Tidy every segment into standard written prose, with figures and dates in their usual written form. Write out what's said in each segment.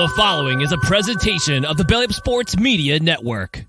The following is a presentation of the Belly Up Sports Media Network.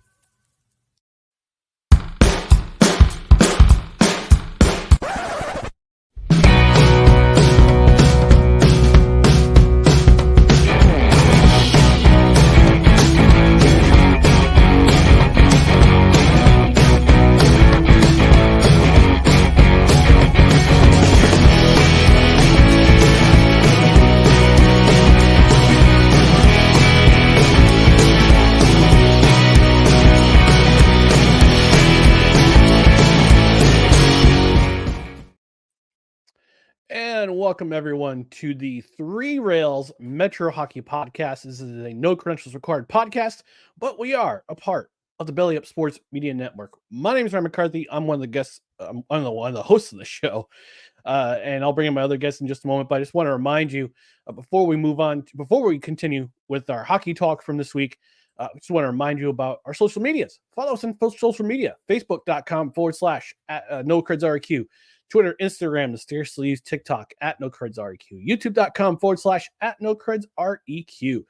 And welcome everyone to the Three Rails Metro Hockey Podcast. This is a no credentials required podcast, but we are a part of the Belly Up Sports Media Network. My name is Ryan McCarthy. I'm one of the guests. I'm one of the hosts of the show, and I'll bring in my other guests in just a moment. But I just want to remind you before we continue with our hockey talk from this week. I just want to remind you about our social medias. Follow us on social media: Facebook.com/NoCredsREQ. Twitter, Instagram, the Stair Sleeves, TikTok @NoCredsREQ, YouTube.com/@NoCredsREQ,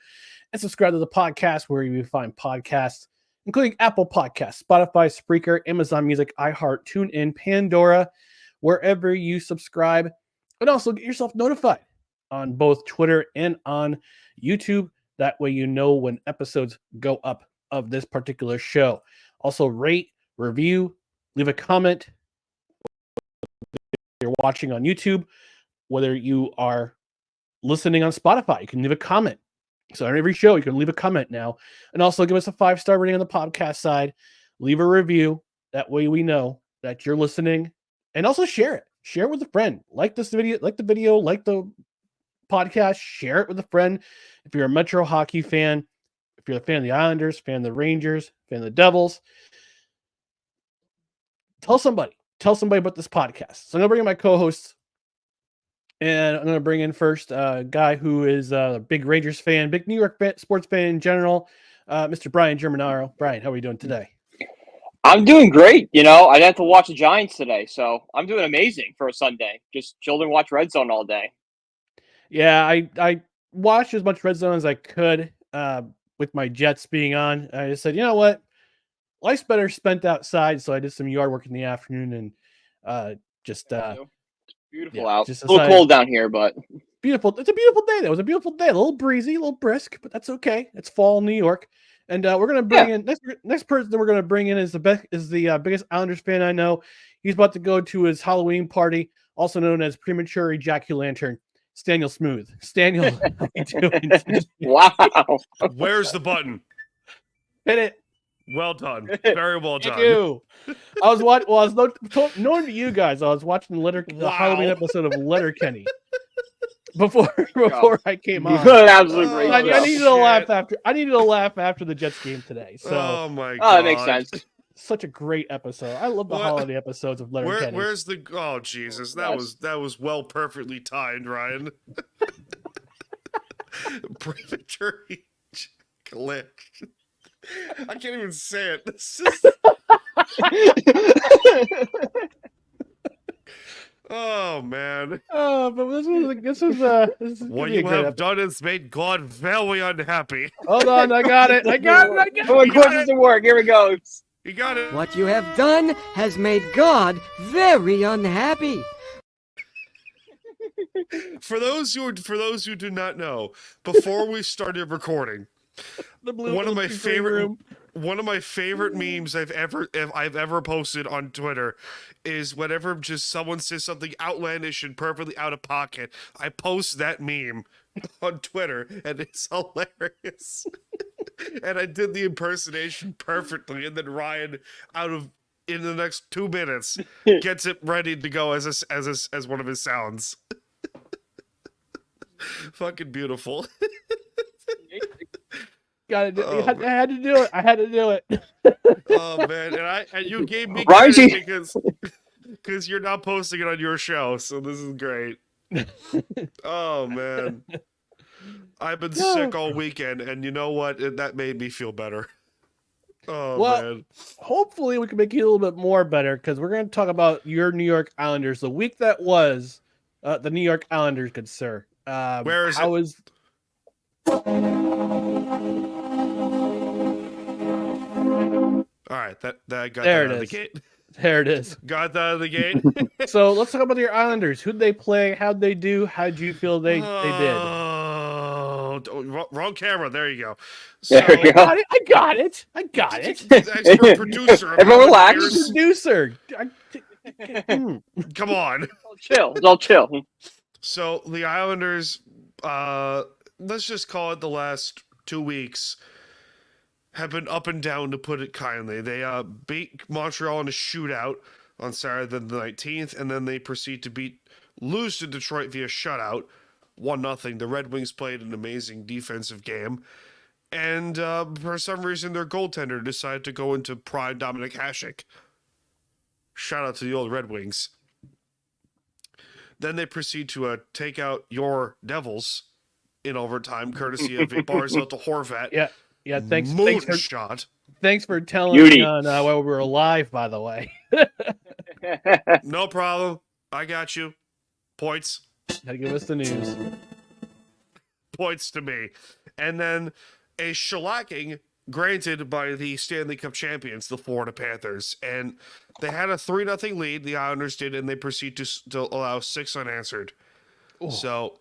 and subscribe to the podcast where you find podcasts, including Apple Podcasts, Spotify, Spreaker, Amazon Music, iHeart, TuneIn, Pandora, wherever you subscribe, and also get yourself notified on both Twitter and on YouTube. That way you know when episodes go up of this particular show. Also rate, review, leave a comment. You're watching on YouTube, whether you are listening on Spotify, you can leave a comment. So on every show, you can leave a comment now. And also give us a 5-star rating on the podcast side. Leave a review. That way we know that you're listening. And also share it. Share it with a friend. Like this video, like the podcast, share it with a friend. If you're a Metro hockey fan, if you're a fan of the Islanders, fan of the Rangers, fan of the Devils, tell somebody about this podcast. So I'm going to bring in my co-hosts, and I'm going to bring in first a guy who is a big Rangers fan, big New York sports fan in general, Mr. Brian Germinaro. Brian, how are you doing today? I'm doing great. You know, I didn't have to watch the Giants today, so I'm doing amazing for a Sunday. Just chilled and watch Red Zone all day. Yeah, I watched as much Red Zone as I could with my Jets being on. I just said, you know what? Life's better spent outside, so I did some yard work in the afternoon and It's beautiful yeah, out. just A little cold down here, but beautiful. It's a beautiful day. It was a beautiful day. A little breezy, a little brisk, but that's okay. It's fall in New York, and we're gonna bring in next person that we're gonna bring in is the biggest Islanders fan I know. He's about to go to his Halloween party, also known as Premature Ejaculantern. Staniel Smooth. Staniel, how you doing? Wow. Where's the button? Hit it. Well done. Very well done. Thank you. I was watching. Well, I was known to you guys. I was watching the Halloween episode of Letterkenny before I came on. Absolutely great. I needed to laugh after. I needed to laugh after the Jets game today. So, oh my god, that makes sense. Such a great episode. I love the holiday episodes of Letterkenny. Where's the? Oh Jesus, that was well perfectly timed, Ryan. Premature glitch. I can't even say it. This is... Oh man. Oh, but this is what you have done has made God very unhappy. Hold on, I got it. Oh, of course it's to work. Here we go. You got it. What you have done has made God very unhappy. For those who do not know, before we started recording, one of my favorite memes I've ever posted on Twitter is whenever just someone says something outlandish and perfectly out of pocket, I post that meme on Twitter and it's hilarious. And I did the impersonation perfectly, and then Ryan, in the next 2 minutes, gets it ready to go as one of his sounds. Fucking beautiful. Got it. I had to do it. Oh man, and you gave me credit because you're not posting it on your show, so this is great. Oh man. I've been sick all weekend, and you know what? That made me feel better. Oh, man. Hopefully we can make you a little bit more better, because we're going to talk about your New York Islanders. The week that was the New York Islanders, good sir. Where is it? All right, that got There that it out of the is. gate. There it is. Got that out of the gate. So let's talk about your Islanders. Who'd they play? How'd they do? How'd you feel they did? Oh, wrong camera. There you go. There you go. I got it. Expert producer. of Everyone Islanders. relax. Producer. Come on. It's all chill. So the Islanders, let's just call it the last 2 weeks, have been up and down, to put it kindly. They beat Montreal in a shootout on Saturday the 19th, and then they proceed to lose to Detroit via shutout, 1-0. The Red Wings played an amazing defensive game, and for some reason their goaltender decided to go into prime Dominic Hasek. Shout out to the old Red Wings. Then they proceed to take out your Devils in overtime, courtesy of a Barzal to Horvat. Yeah. Thanks for telling Beauty. me on while we were live. By the way, No problem. I got you. Points. gotta give us the news. Points to me. And then a shellacking granted by the Stanley Cup champions, the Florida Panthers. And they had a 3-0 lead, the Islanders did, and they proceed to allow 6 unanswered. Oh. So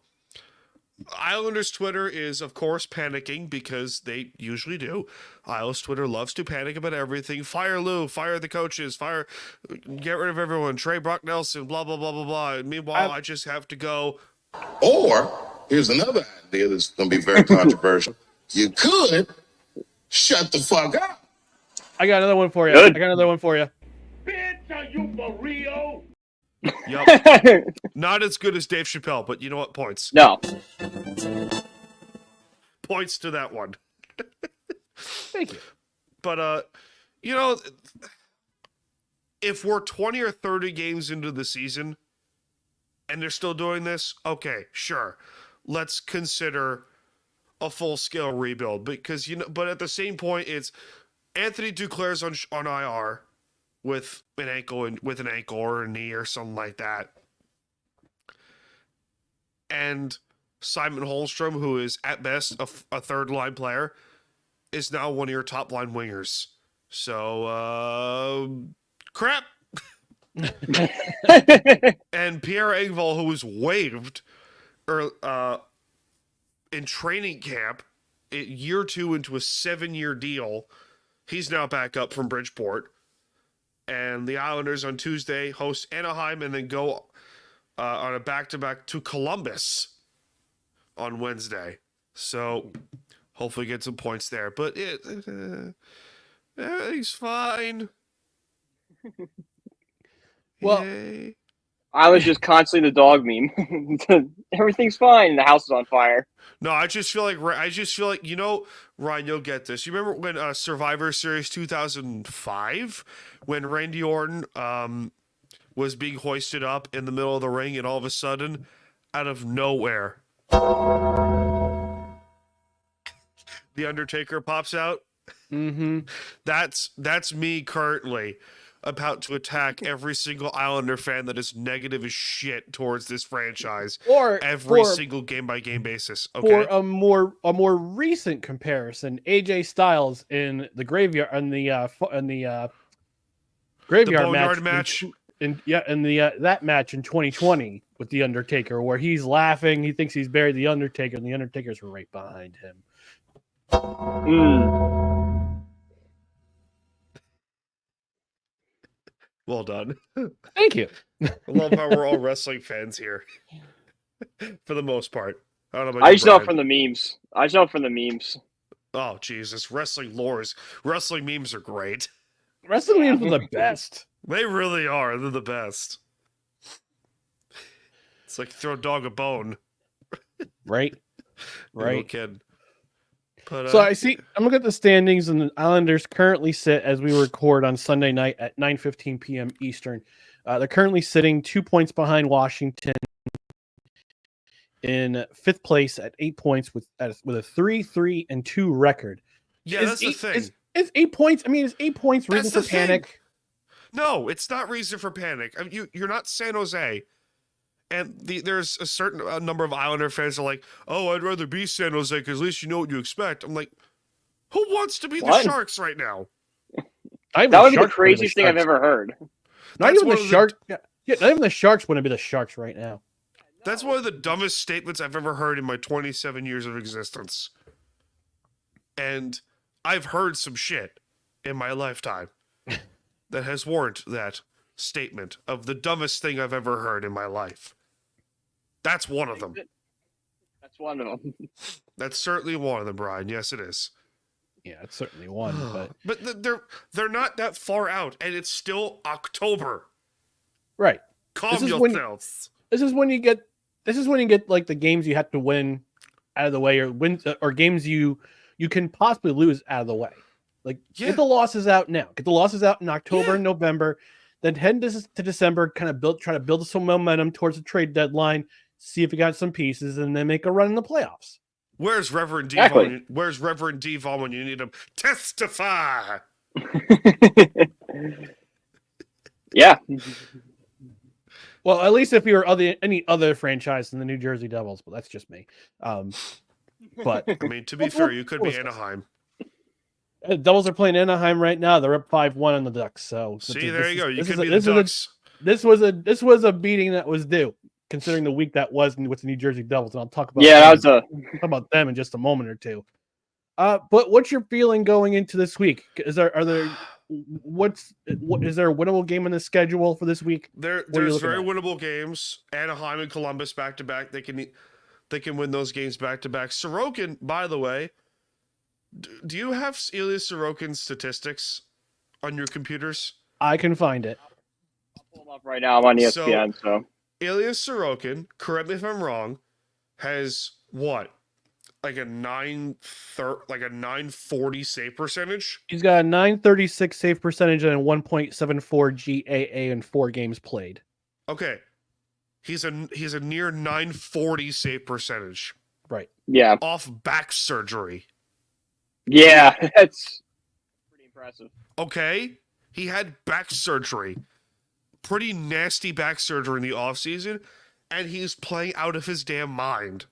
Islanders Twitter is, of course, panicking, because they usually do. Islanders Twitter loves to panic about everything. Fire Lou, fire the coaches, get rid of everyone, Trey Brock Nelson, blah, blah, blah, blah, blah. And meanwhile, I just have to go. Or, here's another idea that's going to be very controversial. You could shut the fuck up. I got another one for you. Good. Bitch, are you for real? Yup. Not as good as Dave Chappelle, but you know what? Points. No. Points to that one. Thank you. But, if we're 20 or 30 games into the season and they're still doing this, okay, sure. Let's consider a full-scale rebuild, because, but at the same point, it's Anthony Duclair's on IR with an ankle or a knee or something like that. And Simon Holmstrom, who is at best a third-line player, is now one of your top-line wingers. So, crap. And Pierre Engvall, who was waived in training camp, year 2 into a 7-year deal, he's now back up from Bridgeport. And the Islanders on Tuesday host Anaheim and then go on a back-to-back to Columbus on Wednesday. So hopefully get some points there. But everything's fine. Well, Yay. I was just constantly the dog meme. Everything's fine. The house is on fire. No, I just feel like Ryan, you'll get this. You remember when Survivor Series 2005, when Randy Orton was being hoisted up in the middle of the ring, and all of a sudden, out of nowhere, the Undertaker pops out? mm-hmm. That's me currently about to attack every single Islander fan that is negative as shit towards this franchise, Or every single game-by-game basis. Okay. For a more recent comparison, AJ Styles in the graveyard graveyard Boneyard match in that match in 2020 with the Undertaker, where he's laughing, he thinks he's buried the Undertaker, and the Undertaker's right behind him. Well done. Thank you. I love how we're all wrestling fans here, for the most part. I don't know about I you, just know Brian. from the memes. Oh Jesus, wrestling memes are great. Wrestling memes are the best. They really are. They're the best. It's like throw a dog a bone. Right. No kid. But, So I see. I'm looking at the standings, and the Islanders currently sit as we record on Sunday night at 9:15 p.m. Eastern. They're currently sitting 2 points behind Washington in 5th place at 8 points with a 3-3-2 record. yeah, that's the thing. Is 8 points? I mean, is 8 points reason That's for the thing. panic? No, it's not reason for panic. I mean, you're not San Jose. And there's a certain number of Islander fans that are like, oh, I'd rather be San Jose because at least you know what you expect. I'm like, who wants to be the Sharks right now? That would be the craziest thing I've ever heard. Not even the Sharks. Yeah, not even the Sharks wouldn't be the Sharks right now. That's one of the dumbest statements I've ever heard in my 27 years of existence. And I've heard some shit in my lifetime that has warranted that statement of the dumbest thing I've ever heard in my life. That's one of them. That's one of them. That's certainly one of them, Brian. Yes, it is. Yeah, it's certainly one, but they're not that far out, and it's still October. Right. Calm yourselves. This is when you get like the games you have to win out of the way, or games you can possibly lose out of the way. Like get the losses out now. Get the losses out in October and November. Then head to December, kind of try to build some momentum towards the trade deadline. See if you got some pieces, and then make a run in the playoffs. Where's Reverend Devon? Where's Reverend Devon when you need him? Testify. Yeah. Well, at least if you're any other franchise than the New Jersey Devils, but that's just me. But I mean, to be fair, you could be Anaheim. The Devils are playing Anaheim right now. They're up 5-1 on the Ducks. So see, there you go. You could be the Ducks. This was a beating that was due, considering the week that was with the New Jersey Devils, and I'll talk about talk about them in just a moment or two. But what's your feeling going into this week? Is there a winnable game in the schedule for this week? There's very winnable games. Anaheim and Columbus back to back. They can win those games back to back. Sorokin, by the way, do you have Ilya Sorokin's statistics on your computers? I can find it. I'll pull them up right now. I'm on ESPN. So Ilya Sorokin, correct me if I'm wrong, has what? Like a 940 save percentage. He's got a 936 save percentage and a 1.74 GAA in 4 games played. Okay, he's a near 940 save percentage. Right. Yeah. Off back surgery. Yeah, that's pretty impressive. Okay, he had back surgery, pretty nasty back surgery in the offseason, and he's playing out of his damn mind.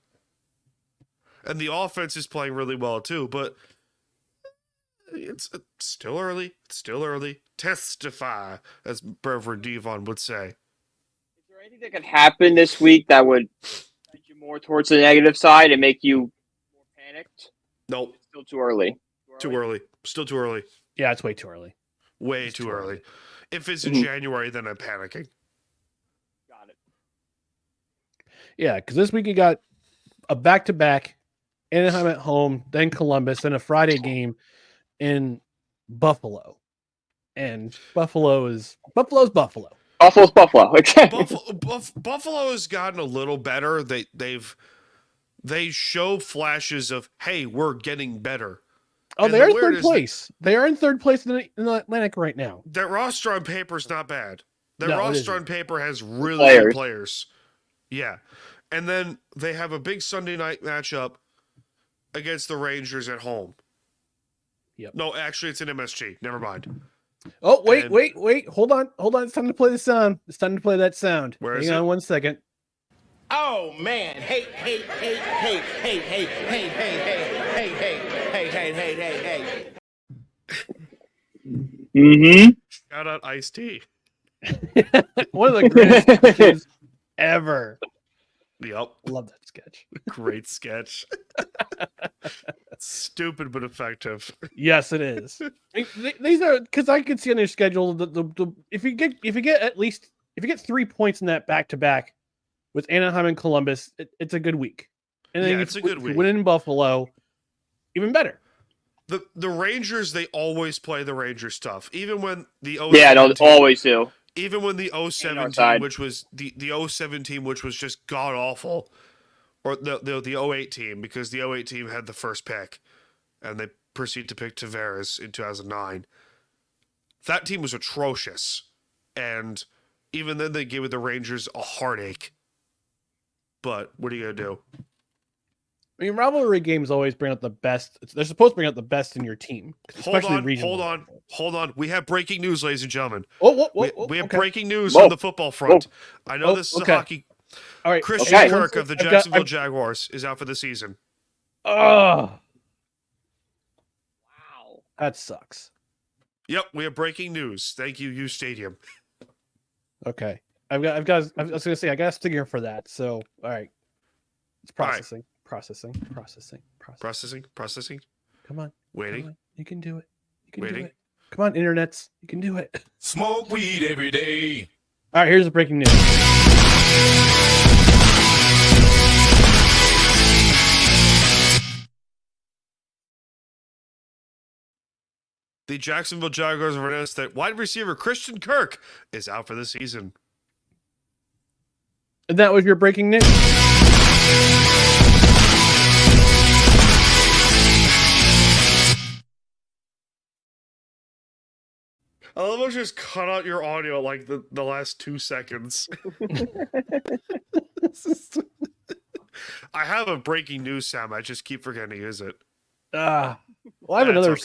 And the offense is playing really well too, but it's still early. It's still early. Testify, as Reverend Devon would say. Is there anything that could happen this week that would send you more towards the negative side and make you more panicked? Nope. It's still too early. Too early. Still too early. Yeah, it's way too early. Way too early. If it's in January, then I'm panicking. Got it. Yeah, because this week you got a back-to-back. Anaheim at home, then Columbus, then a Friday game in Buffalo. And Buffalo's Buffalo. Buffalo's Buffalo. Buffalo has gotten a little better. They show flashes of, hey, we're getting better. Oh, they are in third place. They are in third place in the Atlantic right now. That roster on paper is not bad. That roster on paper has really good players. Yeah. And then they have a big Sunday night matchup against the Rangers at home. Yep. No, actually, it's in MSG. Never mind. Oh, wait. Hold on. It's time to play the sound. It's time to play that sound. Hang on 1 second. Oh man! Hey! Mm-hmm. Shout out Ice-T. One of the greatest sketches ever. Yep. Love that sketch. Great sketch. Stupid but effective. Yes, it is. These are because I could see on their schedule if you get 3 points in that back to back with Anaheim and Columbus, it's a good week. And then it's a good week. Win in Buffalo, even better. The Rangers, they always play the Ranger stuff, even when the always do. Even when the 07 team, which was the 07 team, which was just god awful, or the 08 team, because the 08 team had the first pick, and they proceeded to pick Tavares in 2009. That team was atrocious, and even then they gave the Rangers a heartache. But what are you gonna do? I mean, rivalry games always bring out the best. They're supposed to bring out the best in your team, especially regional. Hold on. We have breaking news, ladies and gentlemen. We have breaking news on the football front. I know this is a hockey. All right. Christian Okay. Kirk of the Jacksonville Jaguars is out for the season. Oh, Wow. that sucks. Yep, we have breaking news. Thank you, U Stadium. Okay. I was gonna say I got a stinger for that. So all right. It's processing. Processing. Processing. Come on. Waiting. Come on. You can do it. You can Waiting. do it. Come on, internets. You can do it. Smoke weed every day. All right, here's the breaking news. The Jacksonville Jaguars have announced that wide receiver Christian Kirk is out for the season. And that was your breaking news. I love how you just cut out your audio like the last 2 seconds. I have a breaking news sound. I just keep forgetting to use it. Well, I have That's another okay.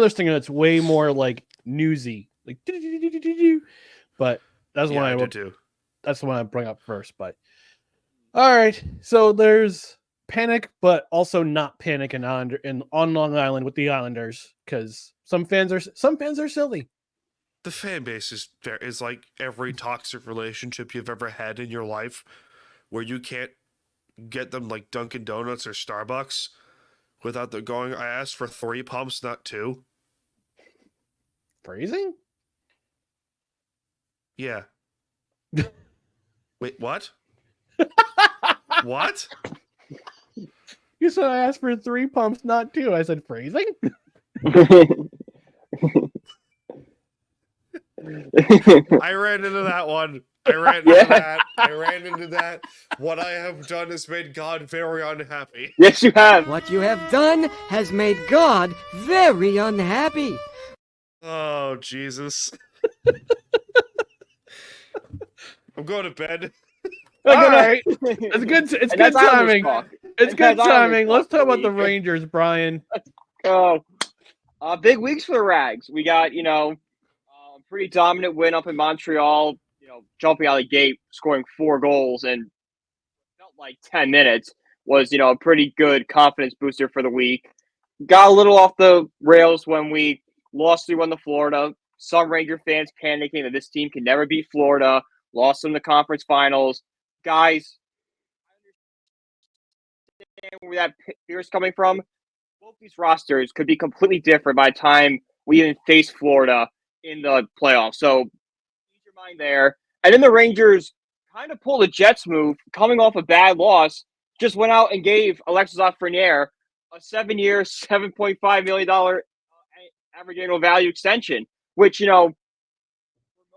stinger that's way more like newsy, like. But that's the Yeah, one I do too. That's the one I bring up first. But all right, so there's panic, but also not panic on Long Island with the Islanders because some fans are silly. The fan base is like every toxic relationship you've ever had in your life, where you can't get them like Dunkin' Donuts or Starbucks without them going, I asked for 3 pumps, not 2. Phrasing? Yeah. Wait, what? What? You said I asked for 3 pumps, not 2. I said phrasing. I ran into that one. I ran into that. What I have done has made God very unhappy. Yes, you have. What you have done has made God very unhappy. Oh, Jesus. I'm going to bed. All right, it's good. It's good timing. It's good timing. Let's talk about the Rangers, Brian. Oh, big weeks for the Rags. We got pretty dominant win up in Montreal. Jumping out of the gate, scoring 4 goals, and felt like 10 minutes was a pretty good confidence booster for the week. Got a little off the rails when we lost 3-1 to Florida. Some Ranger fans panicking that this team can never beat Florida. Lost in the conference finals. Guys, I understand where that fear is coming from. Both these rosters could be completely different by the time we even face Florida in the playoffs. So keep your mind there. And then the Rangers kind of pulled a Jets move, coming off a bad loss. Just went out and gave Alexis LaFreniere a 7-year, $7.5 million average annual value extension, which, for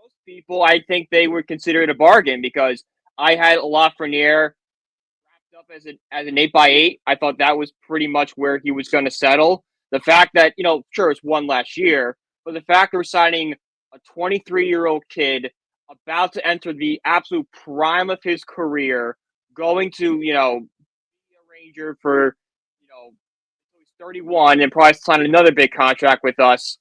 most people, I think they would consider it a bargain because I had LaFreniere wrapped up as an 8x8. I thought that was pretty much where he was going to settle. The fact that, sure, it's one last year, but the fact that we're signing a 23-year-old kid about to enter the absolute prime of his career, going to, be a Ranger for, he's 31 and probably sign another big contract with us.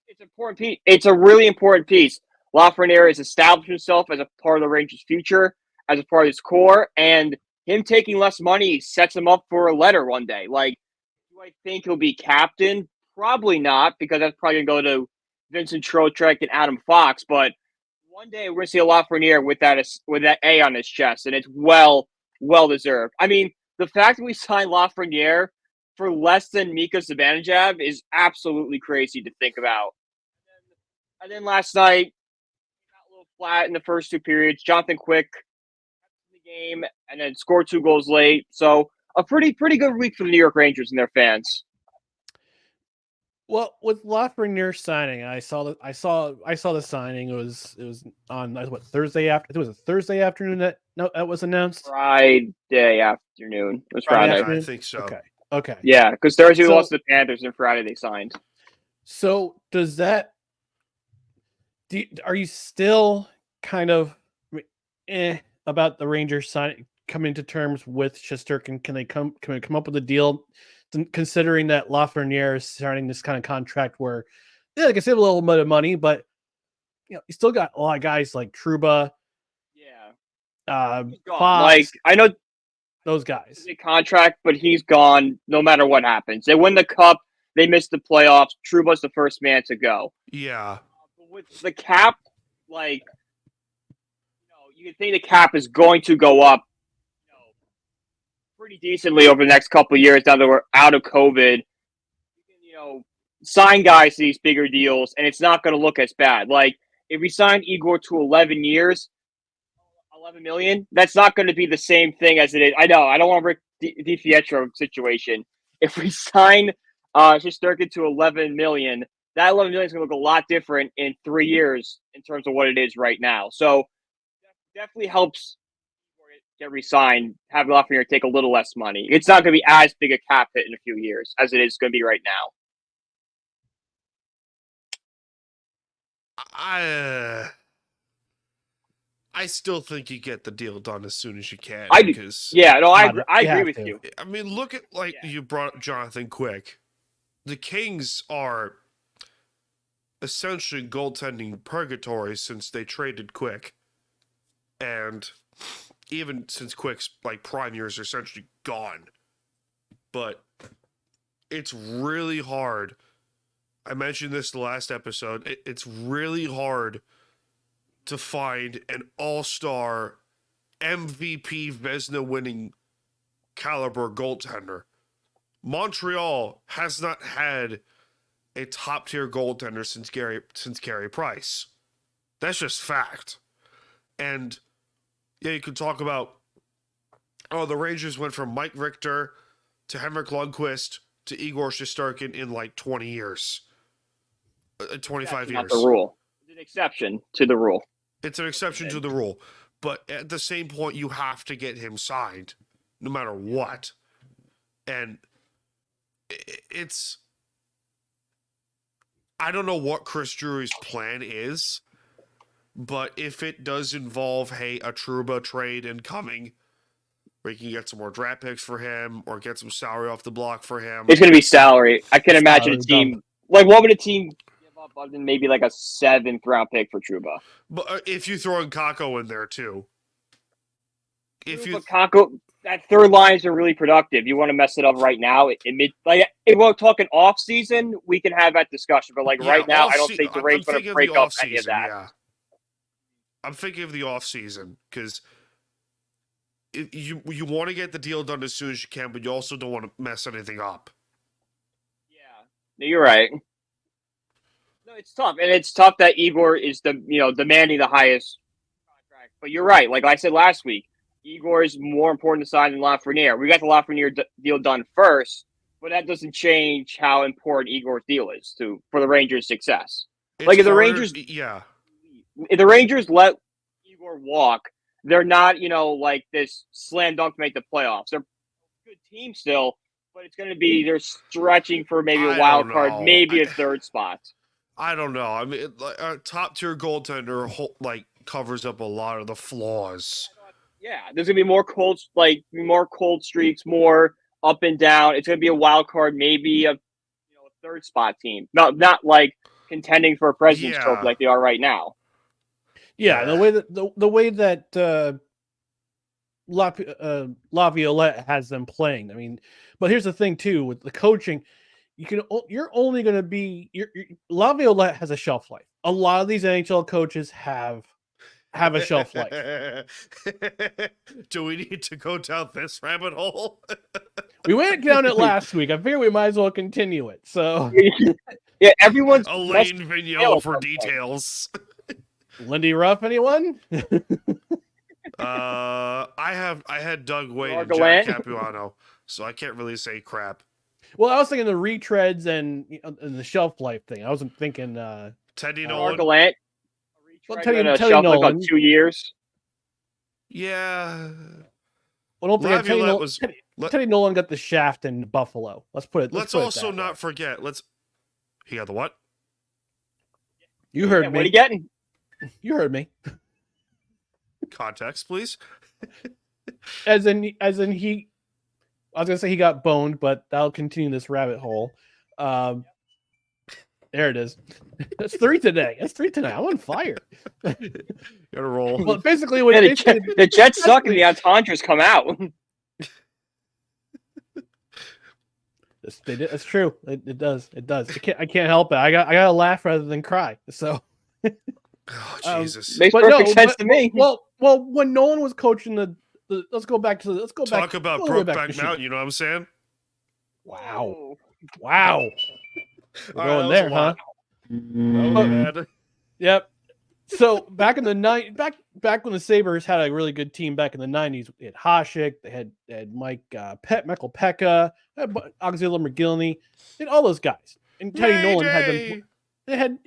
It's important piece. It's a really important piece. LaFreniere has established himself as a part of the Rangers' future, as a part of his core, and him taking less money sets him up for a letter one day. Like, do I think he'll be captain? Probably not, because that's probably going to go to Vincent Trocheck and Adam Fox, but one day we're going to see a Lafreniere with that A on his chest, and it's well deserved. I mean, the fact that we signed Lafreniere for less than Mika Zibanejad is absolutely crazy to think about. And then last night, got a little flat in the first 2 periods. Jonathan Quick in the game and then scored 2 goals late. So a pretty good week for the New York Rangers and their fans. Well, with Lafreniere signing, I saw the signing. It was on Thursday after. I think it was a Thursday afternoon that was announced. Friday afternoon. It was Friday. I think so. Okay. Yeah, because Thursday we lost to the Panthers and Friday they signed. So does that? Are you still kind of about the Rangers coming to terms with Shesterkin? Can we come up with a deal? Considering that Lafreniere is starting this kind of contract where, they can save a little bit of money, but you still got a lot of guys like Trouba, He's gone. Fox, Like, I know those guys. it's a contract, but he's gone no matter what happens. They win the cup, they miss the playoffs. Trouba's the first man to go. Yeah. But with the cap, like, you can think the cap is going to go up pretty decently over the next couple of years now that we're out of COVID. You can, sign guys to these bigger deals, and it's not going to look as bad. Like, if we sign Igor to 11 years, 11 million, that's not going to be the same thing as it is. I know, I don't want to Rick DiPietro situation. If we sign Shesterkin to 11 million, that 11 million is going to look a lot different in 3 years in terms of what it is right now. So definitely helps get re-signed, have LaFreniere take a little less money. It's not going to be as big a cap hit in a few years as it is going to be right now. I still think you get the deal done as soon as you can. I do. Because Yeah, no, I You agree have with to. you. I mean, look at you brought up Jonathan Quick. The Kings are essentially goaltending purgatory since they traded Quick, and even since Quick's prime years are essentially gone. But it's really hard. I mentioned this the last episode. It's really hard to find an all-star MVP Vezina winning caliber goaltender. Montreal has not had a top-tier goaltender since Carey Price. That's just fact. And yeah, you could talk about the Rangers went from Mike Richter to Henrik Lundqvist to Igor Shesterkin in 20 years. 25 That's years. not the rule. It's an exception to the rule. It's an exception to the rule. But at the same point, you have to get him signed, no matter what. And it's... I don't know what Chris Drury's plan is, but if it does involve, a Trouba trade incoming, where you can get some more draft picks for him, or get some salary off the block for him. It's going to be salary. I can imagine a Salary team... What would a team give up other than maybe a 7th round pick for Trouba? But if you throw in Kako in there, too. But Kako, that third line is really productive. You want to mess it up right now? If we're talking off season, we can have that discussion. But right now, I don't think the Rangers going to break up any of that. Yeah. I'm thinking of the off season because you want to get the deal done as soon as you can, but you also don't want to mess anything up. Yeah, no, you're right. No, it's tough, and it's tough that Igor is demanding the highest contract. But you're right. Like I said last week, Igor is more important to sign than Lafreniere. We got the Lafreniere deal done first, but that doesn't change how important Igor's deal is for the Rangers' success. If the Rangers let Igor walk, they're not this slam dunk to make the playoffs. They're a good team still, but it's going to be they're stretching for maybe a wild card, maybe a third spot. I don't know. I mean, a top tier goaltender covers up a lot of the flaws. Yeah, there's gonna be more cold streaks, more up and down. It's gonna be a wild card, maybe a third spot team. Not contending for a President's Trophy like they are right now. Yeah, the way that Laviolette has them playing. I mean, but here's the thing too with the coaching. You're only going to be Laviolette has a shelf life. A lot of these NHL coaches have a shelf life. Do we need to go down this rabbit hole? We went down it last week. I figure we might as well continue it. So yeah, everyone's Elaine Vigneault for details. Lindy Ruff, anyone? I had Doug Wade and Jack Capuano, so I can't really say crap. Well, I was thinking the retreads and the shelf life thing. I wasn't thinking Teddy Nolan. Gallant. Well, Teddy Nolan. About 2 years. Yeah. Well, don't forget Teddy Nolan got the shaft in Buffalo. Let's also not forget. He got the what? You heard me. What are you getting? You heard me. Context, please. As in he. I was gonna say he got boned, but that'll continue this rabbit hole. There it is. That's 3 today. That's 3 tonight. I'm on fire. Gotta roll. Well, basically, what Yeah, the Jets suck and the entendres come out. They did. That's true. It does. It does. I can't help it. I gotta laugh rather than cry. So. Oh Jesus! Makes perfect sense to me. Well, when Nolan was coaching let's go back. Talk about Brokeback Mountain. You know what I'm saying? Wow. We're All right, going that was there, a huh? lot. That was bad. Yep. So back in the back when the Sabres had a really good team back in the 90s, they had Hasek, they had Mike Michael Pekka, Auxilio McGillney, they had all those guys. And Teddy Nolan had them. They had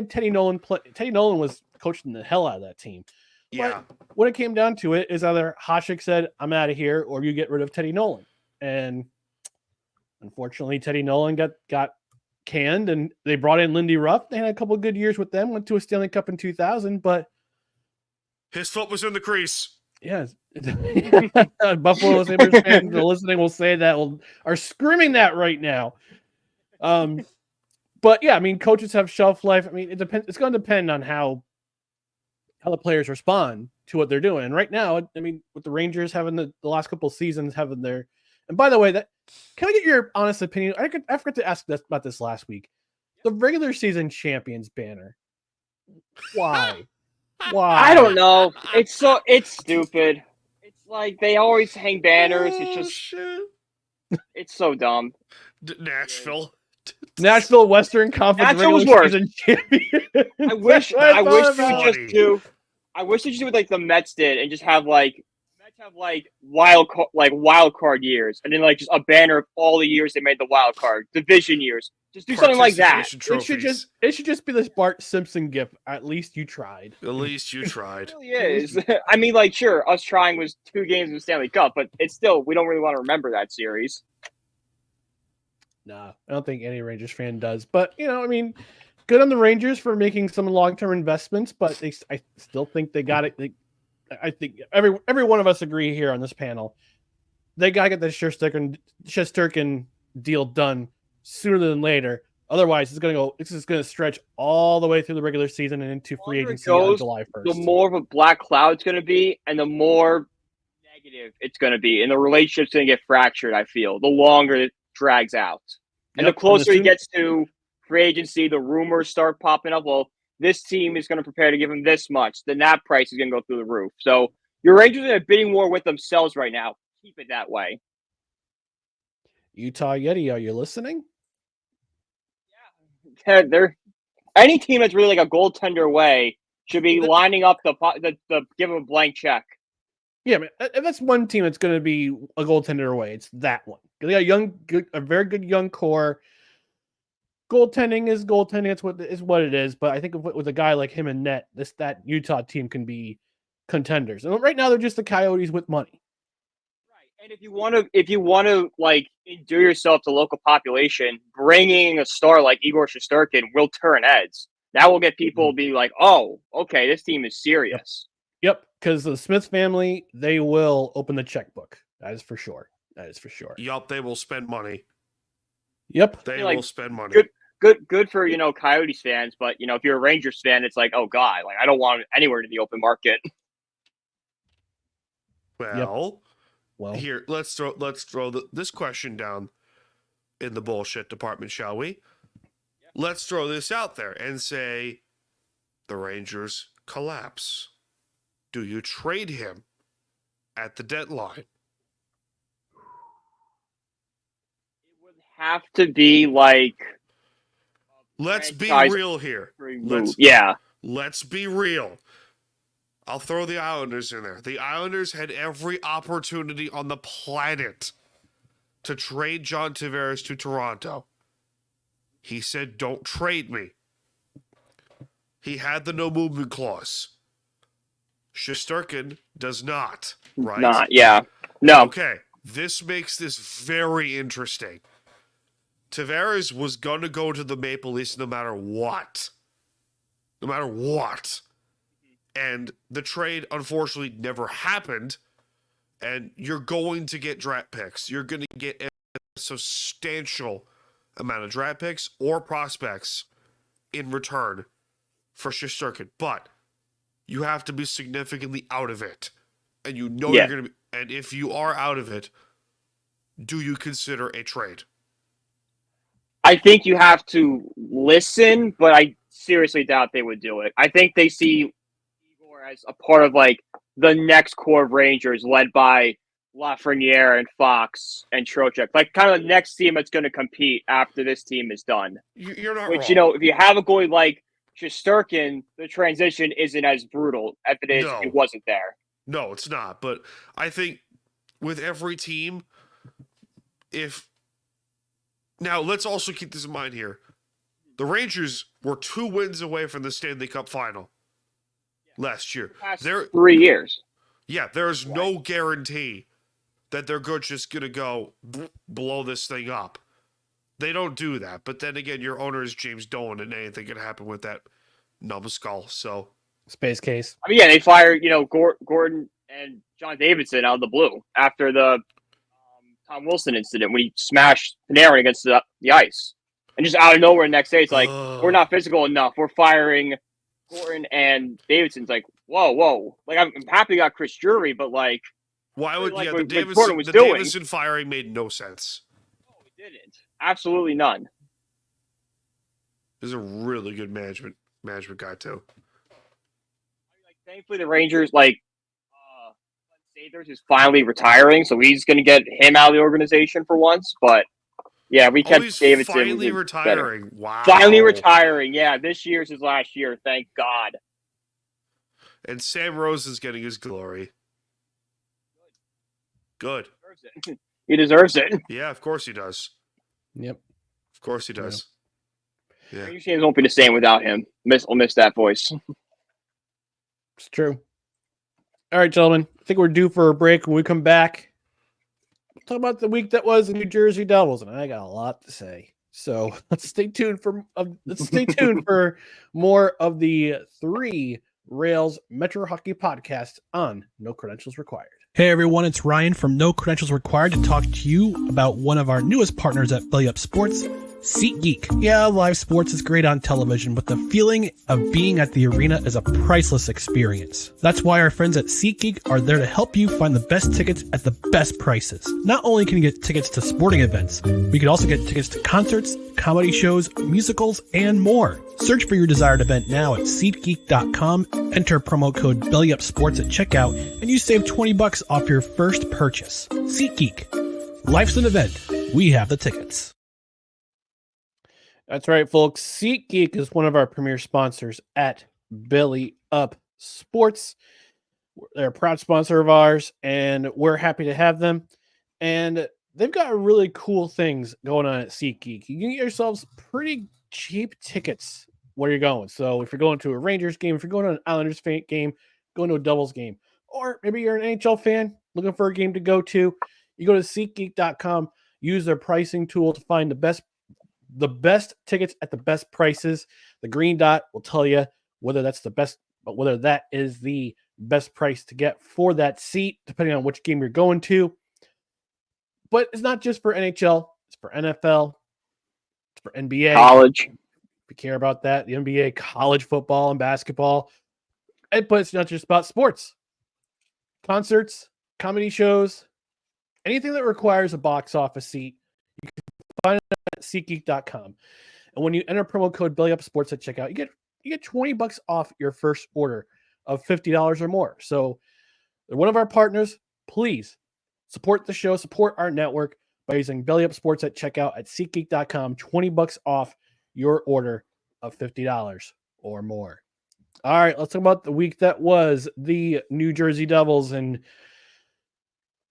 Teddy Nolan. Teddy Nolan was coaching the hell out of that team. Yeah. But when it came down to it, is either Hasek said, "I'm out of here," or you get rid of Teddy Nolan. And unfortunately, Teddy Nolan got canned, and they brought in Lindy Ruff. They had a couple of good years with them. Went to a Stanley Cup in 2000, but his foot was in the crease. yes, Buffalo Sabres fans listening will say that are screaming that right now. But yeah, I mean, coaches have shelf life. I mean, it depends. It's going to depend on how the players respond to what they're doing. And right now, I mean, with the Rangers having the last couple of seasons having their, and by the way, can I get your honest opinion? I forgot to ask about this last week. The regular season champions banner. Why? Why? I don't know. It's stupid. It's like they always hang banners. It's just shit. It's so dumb. Nashville Western Conference regular season champion. I wish they just do what like the Mets did and just have wild card years, and then like just a banner of all the years they made the wild card division years. Just do something like that. It should just be this Bart Simpson gif. At least you tried. At least you tried. It really is. I mean, like, sure, us trying was 2 games of the Stanley Cup, but it's still, we don't really want to remember that series. Nah, I don't think any Rangers fan does. But, I mean, good on the Rangers for making some long-term investments, but I still think they got it. I think every one of us agree here on this panel. They got to get the Shesterkin deal done sooner than later. Otherwise, this is going to stretch all the way through the regular season and into free agency on July 1st. The more of a black cloud it's going to be, and the more negative it's going to be, and the relationship's going to get fractured, I feel, the longer it drags out. And the closer he gets to free agency, the rumors start popping up. Well, this team is going to prepare to give him this much. Then that price is going to go through the roof. So your Rangers are in a bidding war with themselves right now. Keep it that way. Utah Yeti, are you listening? Yeah, they're any team that's really like a goaltender away should be lining up the give him a blank check. Yeah, man, if that's one team that's going to be a goaltender away, it's that one. They got a very good young core. Goaltending is goaltending. It's what it is. But I think with a guy like him and net, that Utah team can be contenders. And right now they're just the Coyotes with money. Right. And if you want to like endear yourself to local population, bringing a star like Igor Shesterkin will turn heads. That will get people to be like, oh, okay, this team is serious. Yep, because the Smith family, they will open the checkbook. That is for sure. Yup, they will spend money. Yep, they will spend money. Good for Coyotes fans, but if you're a Rangers fan, it's like, oh god, like I don't want it anywhere in the open market. Well, here let's throw this question down in the bullshit department, shall we? Yep. Let's throw this out there and say the Rangers collapse. Do you trade him at the deadline? It would have to be like. Let's be real here. Let's be real. I'll throw the Islanders in there. The Islanders had every opportunity on the planet to trade John Tavares to Toronto. He said, don't trade me. He had the no movement clause. Shesterkin does not, right? No. Okay, this makes this very interesting. Tavares was going to go to the Maple Leafs no matter what. And the trade, unfortunately, never happened. And you're going to get draft picks. You're going to get a substantial amount of draft picks or prospects in return for Shesterkin, but you have to be significantly out of it. And you know Yeah. you're going to be, and if you are out of it, do you consider a trade? I think you have to listen, but I seriously doubt they would do it. I think they see Igor as a part of like the next core of Rangers led by LaFreniere and Fox and Trocheck. Like kind of the next team that's going to compete after this team is done. You're not Which, wrong. you know, if you have a goalie like Shesterkin, the transition isn't as brutal as it is if he wasn't there. No, it's not. But I think with every team, now let's also keep this in mind here. The Rangers were 2 wins away from the Stanley Cup final last year. Past 3 years. Yeah, there's no guarantee that they're just going to go blow this thing up. They don't do that. But then again, your owner is James Dolan, and anything can happen with that numbskull. So, Space case. I mean, yeah, they fired, you know, Gordon and John Davidson out of the blue after the Tom Wilson incident when he smashed Panarin against the ice. And just out of nowhere the next day, it's like, we're not physical enough. We're firing Gordon and Davidson's like, whoa. Like, I'm happy we got Chris Drury, but like, why would like the Gordon Davidson firing made no sense. No, it didn't. Absolutely none. He's a really good management guy too. Like, thankfully, the Rangers Sathers is finally retiring, so he's going to get him out of the organization for once. But yeah, we kept he's Davidson. Finally retiring. Better. Wow. Finally retiring. Yeah, this year's his last year. Thank God. And Sam Rose is getting his glory. Good. He deserves it. Yeah, of course he does. Yep. Of course he does. Yeah. Ranger games won't be the same without him. I'll miss that voice. It's true. All right, gentlemen. I think we're due for a break. When we come back, we'll talk about the week that was the New Jersey Devils, and I got a lot to say. So let's stay tuned for more of the 3 Rails Metro Hockey Podcast on No Credentials Required. Hey everyone, it's Ryan from No Credentials Required to talk to you about one of our newest partners at Belly Up Sports, SeatGeek. Yeah, live sports is great on television, but the feeling of being at the arena is a priceless experience. That's why our friends at SeatGeek are there to help you find the best tickets at the best prices. Not only can you get tickets to sporting events, but you can also get tickets to concerts, comedy shows, musicals, and more. Search for your desired event now at SeatGeek.com, enter promo code BellyUpSports at checkout, and you save $20 off your first purchase. SeatGeek. Life's an event. We have the tickets. That's right, folks. SeatGeek is one of our premier sponsors at Belly Up Sports. They're a proud sponsor of ours, and we're happy to have them. And they've got really cool things going on at SeatGeek. You can get yourselves pretty cheap tickets where you're going. So if you're going to a Rangers game, if you're going to an Islanders game, going to a Devils game, or maybe you're an NHL fan looking for a game to go to, you go to SeatGeek.com, use their pricing tool to find the best tickets at the best prices. The green dot will tell you whether that's the best, but whether that is the best price to get for that seat, depending on which game you're going to. But it's not just for NHL, it's for NFL, it's for NBA. College. If you care about that, the NBA, college football and basketball. But it's not just about sports. Concerts, comedy shows, anything that requires a box office seat, you can find it at SeatGeek.com. And when you enter promo code BellyUpSports at checkout, you get $20 off your first order of $50 or more. So they're one of our partners. Please support the show, support our network by using Belly Up Sports at checkout at SeatGeek.com. $20 off your order of $50 or more. All right, let's talk about the week that was the New Jersey Devils. And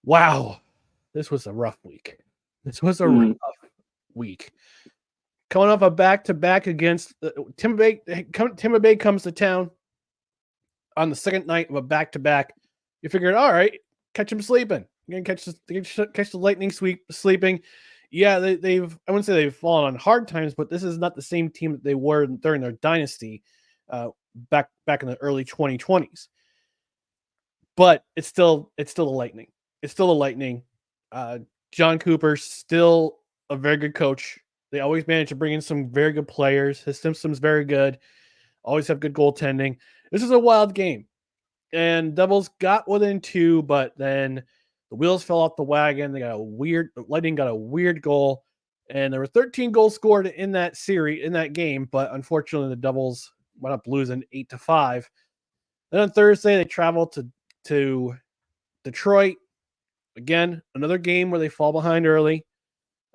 wow, this was a rough week. This was a rough week. Coming off a back-to-back against Tampa Bay comes to town on the second night of a back-to-back. You figured, all right, catch them sleeping. You're going to catch the Lightning sleeping. Yeah, they've I wouldn't say they've fallen on hard times, but this is not the same team that they were during their dynasty back in the early 2020s. But it's still the Lightning. It's still the Lightning. John Cooper's still a very good coach. They always manage to bring in some very good players. His system's very good. Always have good goaltending. This is a wild game. And Devils got within 2, but then the wheels fell off the wagon. Lightning got a weird goal. And there were 13 goals scored in that series, in that game, but unfortunately the Devils went up losing 8-5. Then on Thursday, they traveled to Detroit. Again, another game where they fall behind early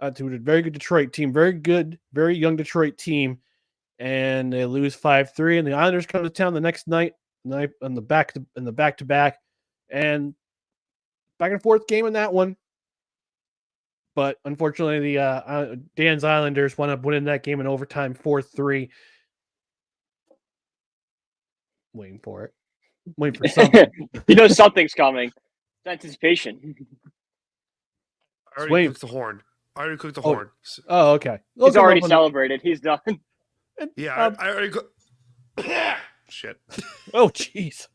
to a very good Detroit team. Very good, very young Detroit team. And they lose 5-3. And the Islanders come to town the next night on the back-to-back. And back and forth game in that one. But unfortunately, the Dan's Islanders wound up winning that game in overtime 4-3. Waiting for it. Waiting for something. You know something's coming. It's anticipation. I already cooked the horn. Oh, okay. He's already celebrated. He's done. Yeah, I already cooked. Shit. Oh, jeez.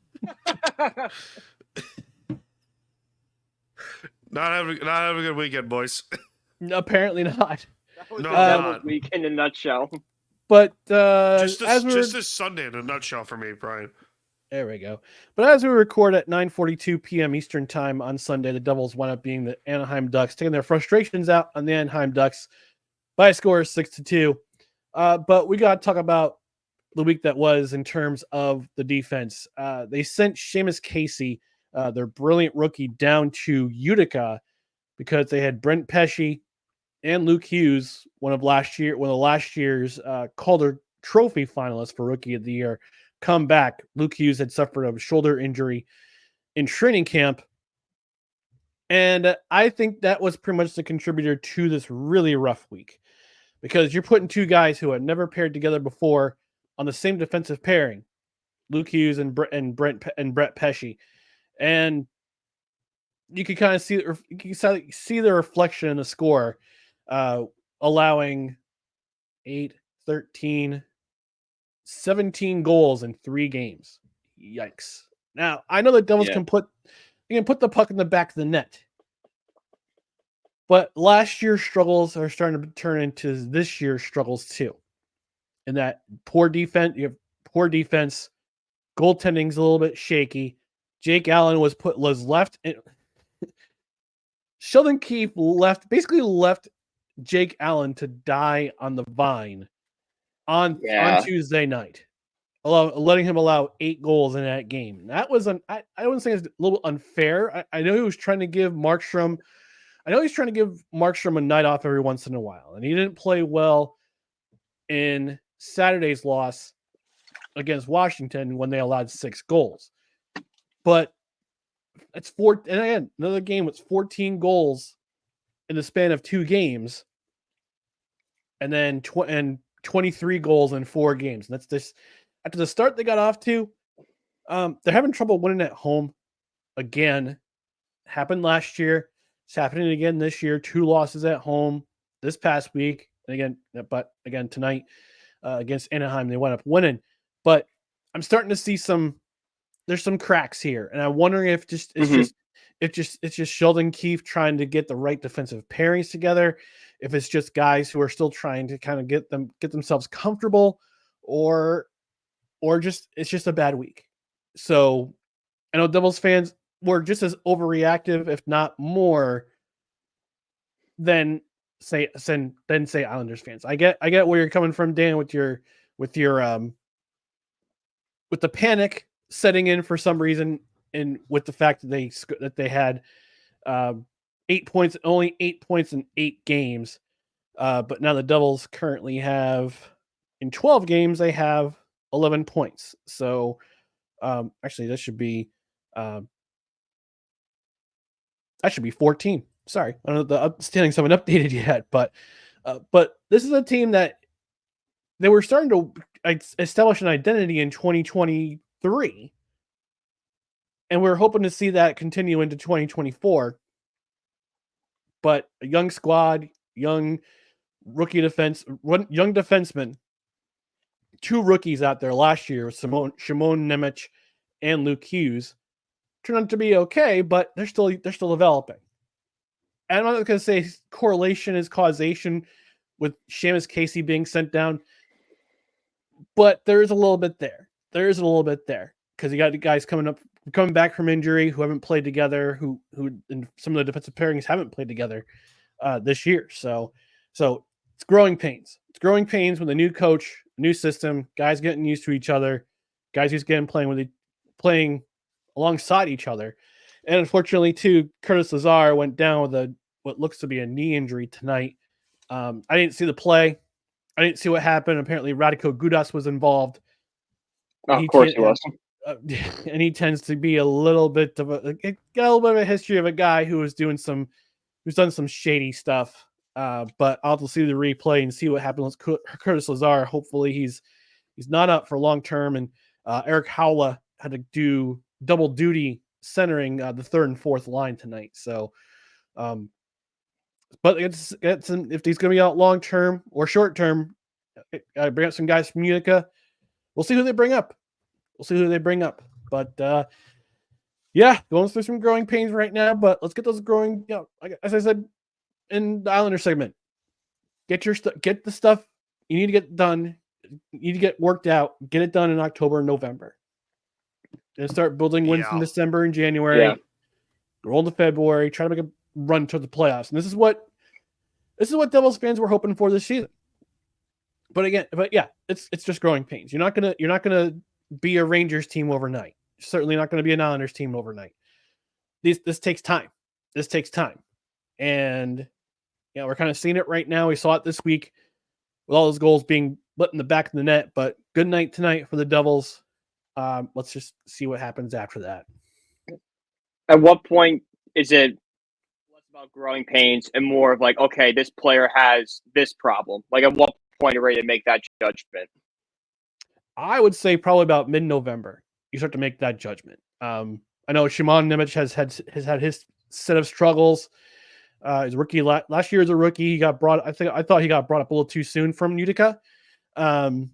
Not having a good weekend, boys. Apparently not. That was No, the not. Devils week in a nutshell. But Just this Sunday in a nutshell for me, Brian. there we go. But as we record at 9:42 p.m. Eastern time on Sunday, the Devils wound up being the Anaheim Ducks, taking their frustrations out on the Anaheim Ducks by a score of 6-2. But we got to talk about the week that was in terms of the defense. They sent Seamus Casey, their brilliant rookie, down to Utica because they had Brent Pesce and Luke Hughes, one of last year's Calder Trophy finalists for Rookie of the Year, come back. Luke Hughes had suffered a shoulder injury in training camp. And I think that was pretty much the contributor to this really rough week, because you're putting two guys who had never paired together before on the same defensive pairing, Luke Hughes and Brett Pesce. And you can kind of see the reflection in the score, allowing 8, 13, 17 goals in 3 games. Yikes. Now, I know the Devils can put the puck in the back of the net. But last year's struggles are starting to turn into this year's struggles too. In that poor defense, goaltending's a little bit shaky. Jake Allen was left. Sheldon Keefe basically left Jake Allen to die on the vine on Tuesday night, letting him allow 8 goals in that game. That was I wouldn't say it's a little unfair. I know he was trying to give Markstrom. A night off every once in a while, and he didn't play well in Saturday's loss against Washington when they allowed 6 goals. But it's 4, and again, another game with 14 goals in the span of 2 games, and then 23 goals in 4 games. And that's this after the start they got off to. They're having trouble winning at home again. Happened last year. It's happening again this year. 2 losses at home this past week. And again tonight against Anaheim, they wound up winning. But I'm starting to see there's some cracks here, and I'm wondering if it's just Sheldon Keefe trying to get the right defensive pairings together, if it's just guys who are still trying to kind of get themselves comfortable, or it's just a bad week. So I know Devils fans were just as overreactive, if not more, than say Islanders fans. I get where you're coming from, Dan, with the panic setting in for some reason, and with the fact that they had 8 points, only 8 points in 8 games. But now the Devils currently have, in 12 games, they have 11 points. So actually, that should be 14. Sorry, I don't know if the standings haven't updated yet, but this is a team that they were starting to establish an identity in 2023, and we're hoping to see that continue into 2024. But a young squad, young rookie young defensemen, 2 rookies out there last year, Shimon Nemec and Luke Hughes, turned out to be okay, but they're still developing. And I'm not going to say correlation is causation with Seamus Casey being sent down. But there's a little bit there. There's a little bit there because you got guys coming back from injury who haven't played together, who in some of the defensive pairings haven't played together this year. So it's growing pains. It's growing pains with a new coach, new system, guys getting used to each other, guys who's getting playing alongside each other. And unfortunately, too, Curtis Lazar went down with what looks to be a knee injury tonight. I didn't see the play. I didn't see what happened. Apparently, Radko Gudas was involved. Of course he was. And he tends to be a little bit of a history of a guy who's done some shady stuff. But I'll have to see the replay and see what happens with Curtis Lazar. Hopefully, he's not up for long term. And Eric Howla had to do double duty centering the third and fourth line tonight. So, but if he's going to be out long term or short term, I bring up some guys from Utica. We'll see who they bring up. But going through some growing pains right now. But let's get those growing. As I said in the Islander segment, get the stuff you need to get done. You need to get worked out. Get it done in October and November. And start building wins in December and January. Yeah. Roll into February. Try to make a run toward the playoffs. And this is what Devils fans were hoping for this season. But it's just growing pains. You're not gonna be a Rangers team overnight. You're certainly not going to be an Islanders team overnight. This takes time. And we're kind of seeing it right now. We saw it this week with all those goals being let in the back of the net. But good night tonight for the Devils. Let's just see what happens after that. At what point is it less about growing pains and more of like, okay, this player has this problem? Like, at what point are you ready to make that judgment? I would say probably about mid-November you start to make that judgment. I know Shimon Nemec has had his set of struggles. He's a rookie last year as a rookie. He got brought. I thought he got brought up a little too soon from Utica. But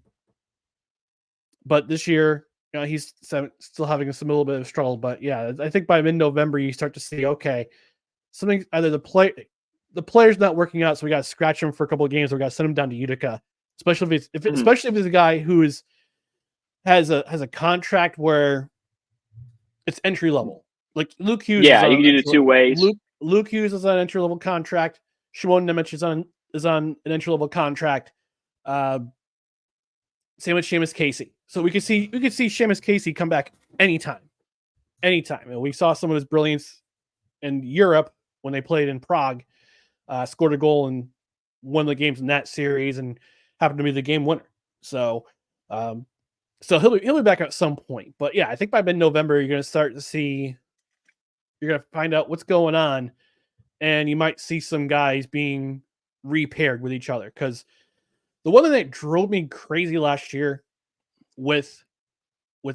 this year, he's still having a little bit of struggle. But yeah, I think by mid-November you start to see, okay, something, either the player's not working out, so we got to scratch him for a couple of games, or we got to send him down to Utica. Especially if he's a guy who has a contract where it's entry level. Like Luke Hughes. Yeah, you can do the two ways. Luke Hughes is on an entry level contract. Shimon Nemec is on an entry level contract. Same with Seamus Casey. So we could see Seamus Casey come back anytime. And we saw some of his brilliance in Europe when they played in Prague. Scored a goal and won the games in that series and happened to be the game winner. So he'll be back at some point. But yeah, I think by mid-November you're going to start to see, you're going to find out what's going on, and you might see some guys being repaired with each other. Because the one thing that drove me crazy last year with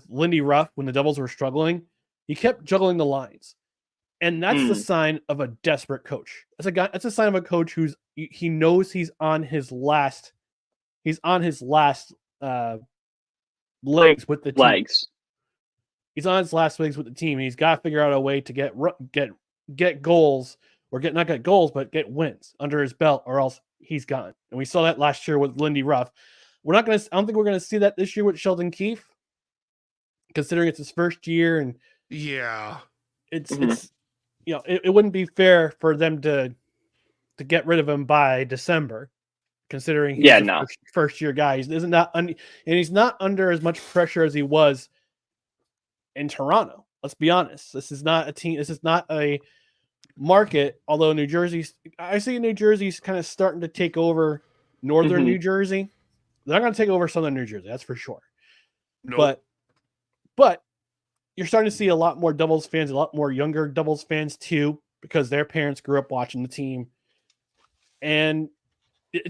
Lindy Ruff, when the Devils were struggling, he kept juggling the lines. And that's the sign of a desperate coach. That's a sign of a coach he knows he's on his last legs with the team. He's on his last legs with the team, and he's got to figure out a way to get goals, or not get goals, but get wins under his belt, or else he's gone. And we saw that last year with Lindy Ruff. I don't think we're gonna see that this year with Sheldon Keefe, considering it's his first year, and it's it wouldn't be fair for them to get rid of him by December, considering he's a first year guy. He's not under as much pressure as he was in Toronto. Let's be honest. This is not a team. This is not a market. Although I see New Jersey's kind of starting to take over northern New Jersey. They're not going to take over southern New Jersey. That's for sure. Nope. But you're starting to see a lot more Devils fans, a lot more younger Devils fans too, because their parents grew up watching the team, and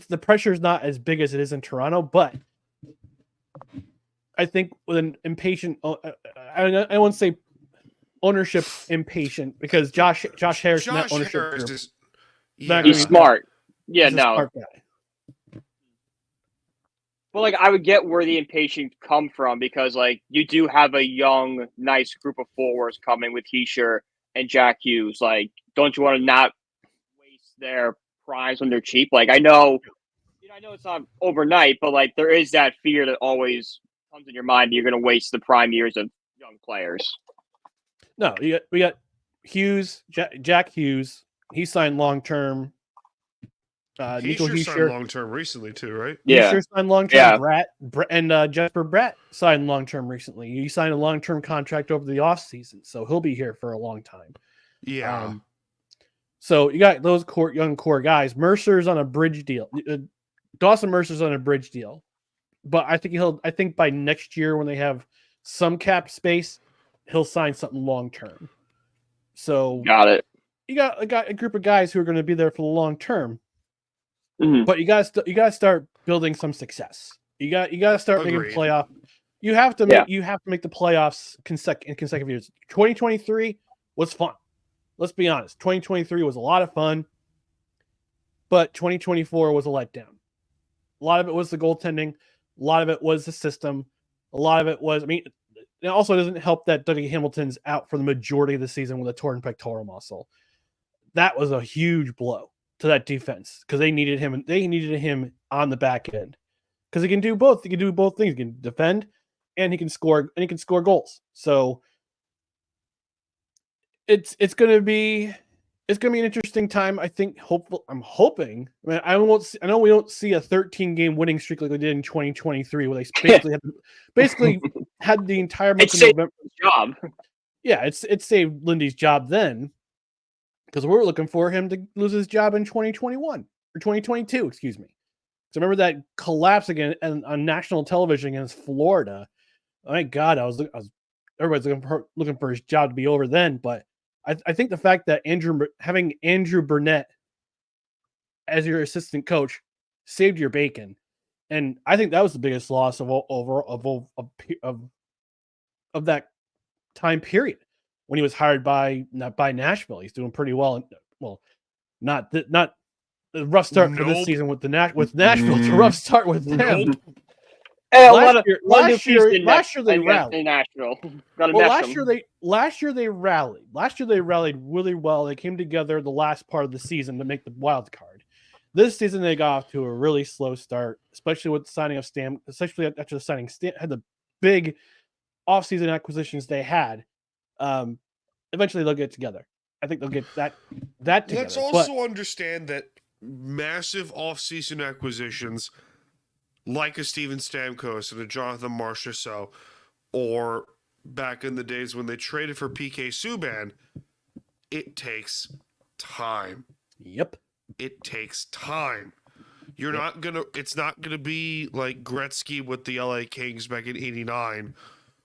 the pressure is not as big as it is in Toronto. But I think with an impatient, I won't say ownership impatient, because Josh Harris in that ownership group. He's smart. He's a smart guy. Well, I would get where the impatience come from, because you do have a young, nice group of forwards coming with Hischier and Jack Hughes. Don't you want to not waste their primes when they're cheap? I know I know it's not overnight, but like there is that fear that always comes in your mind. You're going to waste the prime years of young players. No, we got Hughes, Jack Hughes. He signed long term. Nico signed long term recently too, right? Yeah, Heischer signed long term. Yeah. Brett and Jesper Brett signed long term recently. He signed a long term contract over the off season, so he'll be here for a long time. Yeah. So you got those young core guys. Mercer's on a bridge deal. Dawson Mercer's on a bridge deal, but I think by next year when they have some cap space, he'll sign something long term. So got it. You got a group of guys who are going to be there for the long term. Mhm. But you got to start building some success. You got to start making playoff. You have to make the playoffs in consecutive years. 2023 was fun. Let's be honest. 2023 was a lot of fun, but 2024 was a letdown. A lot of it was the goaltending. A lot of it was the system. A lot of it was, it also doesn't help that Dougie Hamilton's out for the majority of the season with a torn pectoral muscle. That was a huge blow to that defense because they needed him. They needed him on the back end because he can do both. He can do both things. He can defend and he can score. And he can score goals. So it's going to be an interesting time. I think. I'm hoping. I know we don't see a 13-game winning streak like we did in 2023, where they basically had the entire month of November. Job. Yeah, it saved Lindy's job then. Because we're looking for him to lose his job in 2021 or 2022, excuse me. So remember that collapse again on national television against Florida. My God, everybody's looking for his job to be over then. But I think the fact that having Andrew Burnett as your assistant coach saved your bacon, and I think that was the biggest loss of that time period. When he was hired by Nashville, he's doing pretty well. Not the rough start for this season with Nashville. It's a rough start with them. Last year they rallied. Last year they rallied. Last year they rallied really well. They came together the last part of the season to make the wild card. This season they got off to a really slow start, especially with the signing of Stam. Especially after the signing Stam had the big offseason acquisitions they had. Eventually they'll get together. I think they'll get that together. Let's also understand that massive off-season acquisitions, like a Steven Stamkos and a Jonathan Marchessault, or back in the days when they traded for PK Subban, it takes time. Yep. It takes time. It's not gonna be like Gretzky with the LA Kings back in '89,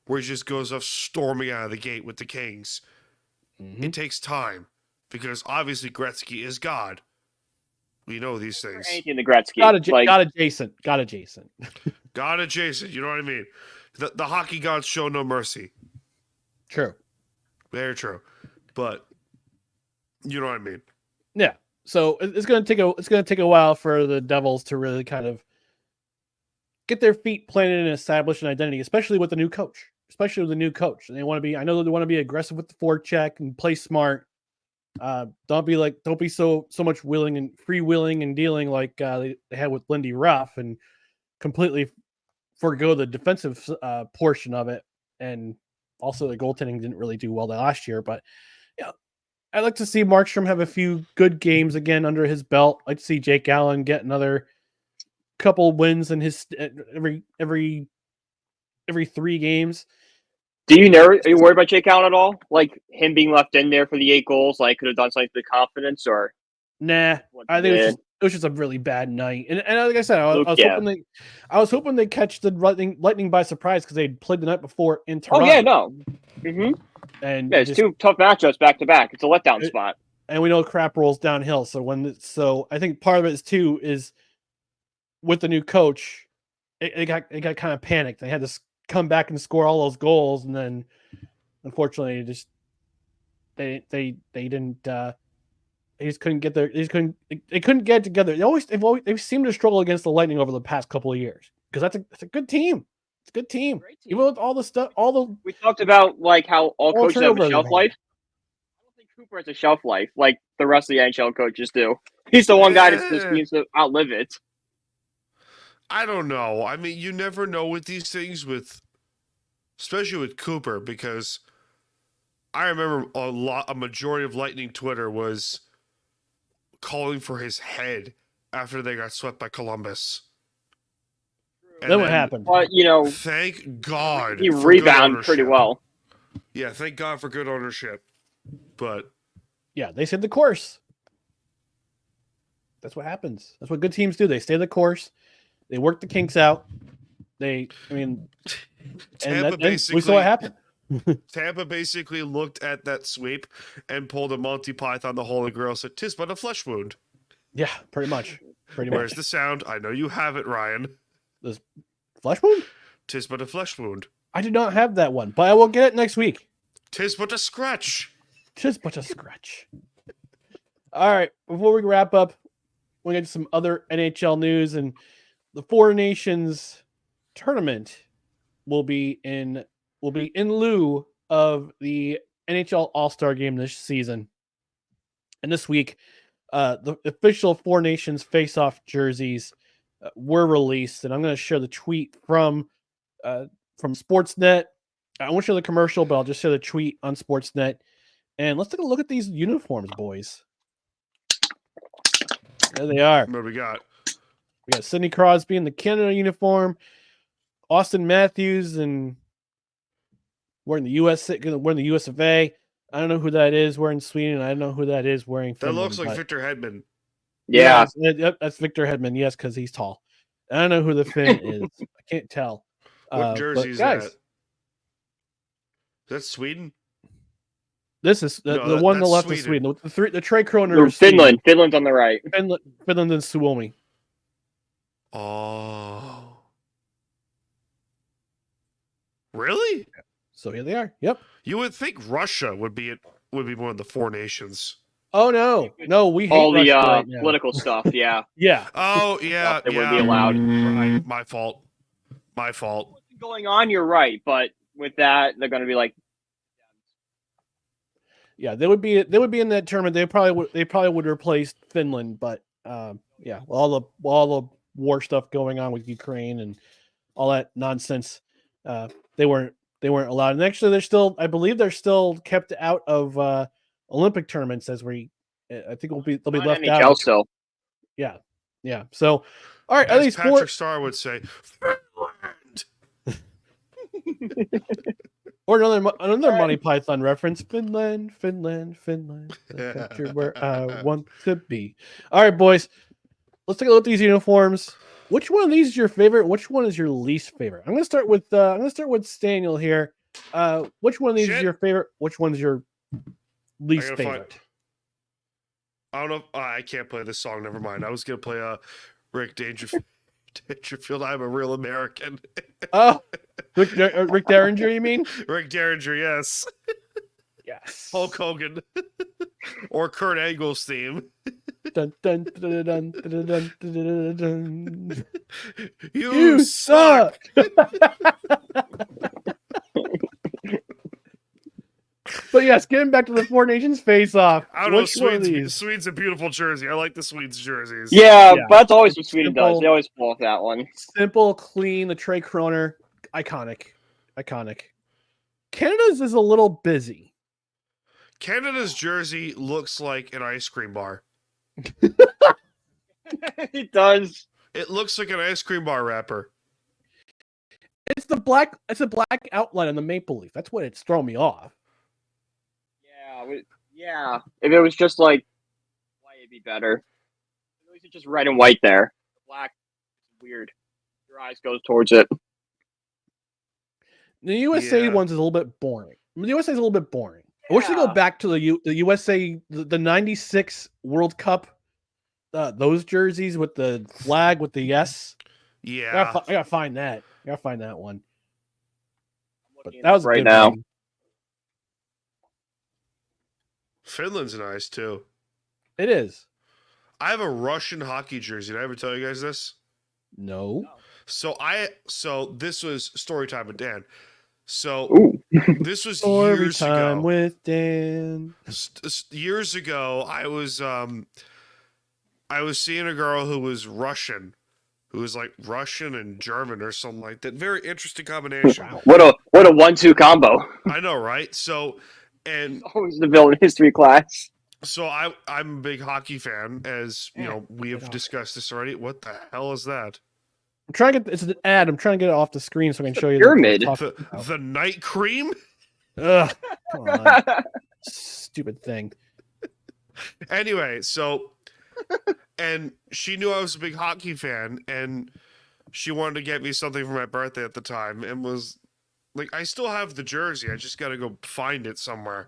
where he just goes off storming out of the gate with the Kings. Mm-hmm. It takes time because obviously Gretzky is God. We know these things. Anything the Gretzky. Got adjacent. God adjacent. You know what I mean? The hockey gods show no mercy. True. Very true. But you know what I mean? Yeah. So it's going to take a while for the Devils to really kind of get their feet planted and establish an identity, especially with the new coach. And they want to be. I know they want to be aggressive with the forecheck and play smart. Don't be so much freewheeling and dealing like they had with Lindy Ruff and completely forego the defensive portion of it. And also the goaltending didn't really do well last year. But yeah, I'd like to see Markstrom have a few good games again under his belt. I'd like to see Jake Allen get another couple wins in his every 3 games. Are you worried about Jake Allen at all? Like him being left in there for the 8 goals, like could have done something with confidence, or nah? I think it was just a really bad night. And like I said, I was hoping they catch the Lightning by surprise because they played the night before in Toronto. Oh yeah, no. Mm-hmm. And it's 2 tough matchups back to back. It's a letdown spot. And we know crap rolls downhill. So I think part of it is with the new coach, it got kind of panicked. They had to come back and score all those goals, and then unfortunately they didn't they just couldn't get they couldn't get it together. They've seemed to struggle against the Lightning over the past couple of years because that's a good team. It's a good team. Even with all the stuff, we talked about like how all coaches have a shelf life. I don't think Cooper has a shelf life like the rest of the NHL coaches do. He's the one guy that just seems to outlive it. I don't know. I mean, you never know with these things, especially with Cooper, because I remember a majority of Lightning Twitter was calling for his head after they got swept by Columbus. And then what happened? But thank God he for good rebounded pretty ownership. well. Yeah, thank God for good ownership. But Yeah, they stayed the course. That's what happens. That's what good teams do. They stay the course. They work the kinks out. And we saw what happened. Tampa basically looked at that sweep and pulled a Monty Python, the Holy Grail, said, "'Tis but a flesh wound." Yeah, pretty much. Where's the sound? I know you have it, Ryan. This flesh wound? "'Tis but a flesh wound." I do not have that one, but I will get it next week. "'Tis but a scratch." "'Tis but a scratch." All right, before we wrap up, we'll get to some other NHL news, and the Four Nations tournament will be in lieu of the NHL All-Star game this season. And this week, the official Four Nations face-off jerseys were released, and I'm going to share the tweet from Sportsnet. I won't show the commercial, but I'll just share the tweet on Sportsnet. And let's take a look at these uniforms, boys. There they are. What do we got? We got Sidney Crosby in the Canada uniform, Austin Matthews and wearing the US of A. I don't know who that is wearing Sweden. I don't know who that is wearing Finland. That looks like Victor Hedman. Yeah. That's Victor Hedman. Yes, because he's tall. I don't know who the Finn is. I can't tell. What jersey is that? Is that Sweden? This is the one on the left Sweden. Is Sweden. The Trey Kroner. No, Finland. Finland's on the right. Finland and Suomi. Oh. Really? So here they are. Yep. You would think Russia would be one of the Four Nations. Oh no, we hate all the right political stuff. Yeah. Yeah. Oh yeah, it wouldn't be allowed. Right. My fault. What's going on? You're right, but with that, they're going to be like. Yeah, they would be in that tournament. They probably would replace Finland, but yeah, all the war stuff going on with Ukraine and all that nonsense, they weren't allowed. And actually, I believe they're still kept out of Olympic tournaments I think they'll be left NHL out. Still. Yeah. So, all right, as at least Patrick Starr would say, Finland. Or another Monty Python reference. Finland. The country where I want to be. All right, boys. Let's take a look at these uniforms. Which one of these is your favorite? Which one is your least favorite? I'm gonna start with Staniel here. Which one of these is your favorite? Which one's your least favorite? I don't know. I can't play this song. Never mind. I was gonna play Rick Dangerfield. I'm a real American. Oh, Rick Derringer, you mean? Rick Derringer, yes. Yes. Hulk Hogan. Or Kurt Angle's theme. Dun, dun, dun, dun, dun, dun, dun, dun. You suck. But yes, getting back to the Four Nations face-off. I don't know. Sweden's a beautiful jersey. I like the Swedes jerseys. Yeah, but that's always what Sweden does. They always pull off that one. Simple, clean. The Trey Kroner, iconic. Canada's is a little busy. Canada's jersey looks like an ice cream bar. It does. It looks like an ice cream bar wrapper. It's a black outline on the maple leaf. That's what it's thrown me off. Yeah. If it was just like white, it'd be better. At least it's just red and white there. Black is weird. Your eyes goes towards it. The USA ones is a little bit boring. The USA is a little bit boring. I wish they go back to the USA, the 96 World Cup, those jerseys with the flag with the S. Yeah. I gotta find that. I gotta find that one. But that was right now. Game. Finland's nice too. It is. I have a Russian hockey jersey. Did I ever tell you guys this? No. So this was story time with Dan. So this was story years time ago. with Dan. Years ago, I was seeing a girl who was Russian, who is like Russian and German or something like that. Very interesting combination. What a 1-2 combo. I know, right? So, and Always the villain history class. so I'm a big hockey fan, as you know, we have discussed this already. What the hell is that? I'm trying to get it's an ad. I'm trying to get it off the screen so I can show you pyramid. The night cream? Ugh, come on. Stupid thing. Anyway, so and she knew I was a big hockey fan, and she wanted to get me something for my birthday at the time, and was like, I still have the jersey. I just got to go find it somewhere.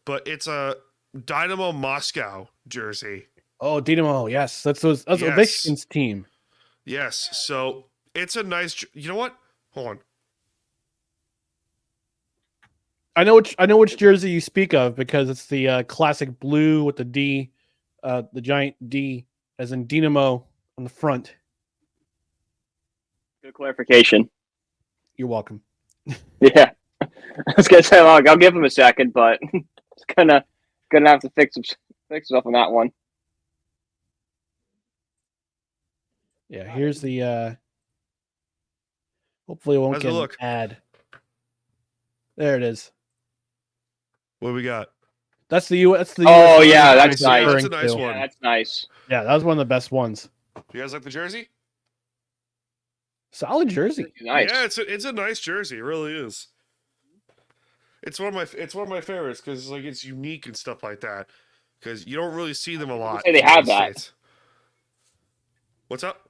But it's a Dynamo Moscow jersey. Oh, Dynamo, yes, that's Yes. Ovechkin's team. Yes, so it's a nice. You know what? Hold on. I know which jersey you speak of because it's the classic blue with the D, the giant D, as in Dynamo on the front. Good clarification. You're welcome. Yeah. I was gonna say, I'll give him a second, but it's gonna have to fix stuff on that one. Yeah, here's the. Hopefully, it won't How's get it an look? ad. There it is. What do we got? That's the U. That's the. Oh, US yeah, I'm that's nice. referring That's a nice to. one. Yeah, that's nice. Yeah, that was one of the best ones. You guys like the jersey? Solid jersey. Nice. Yeah, it's a nice jersey. It really is. It's one of my favorites because like it's unique and stuff like that. Because you don't really see them a lot. say they in the have that. States. What's up?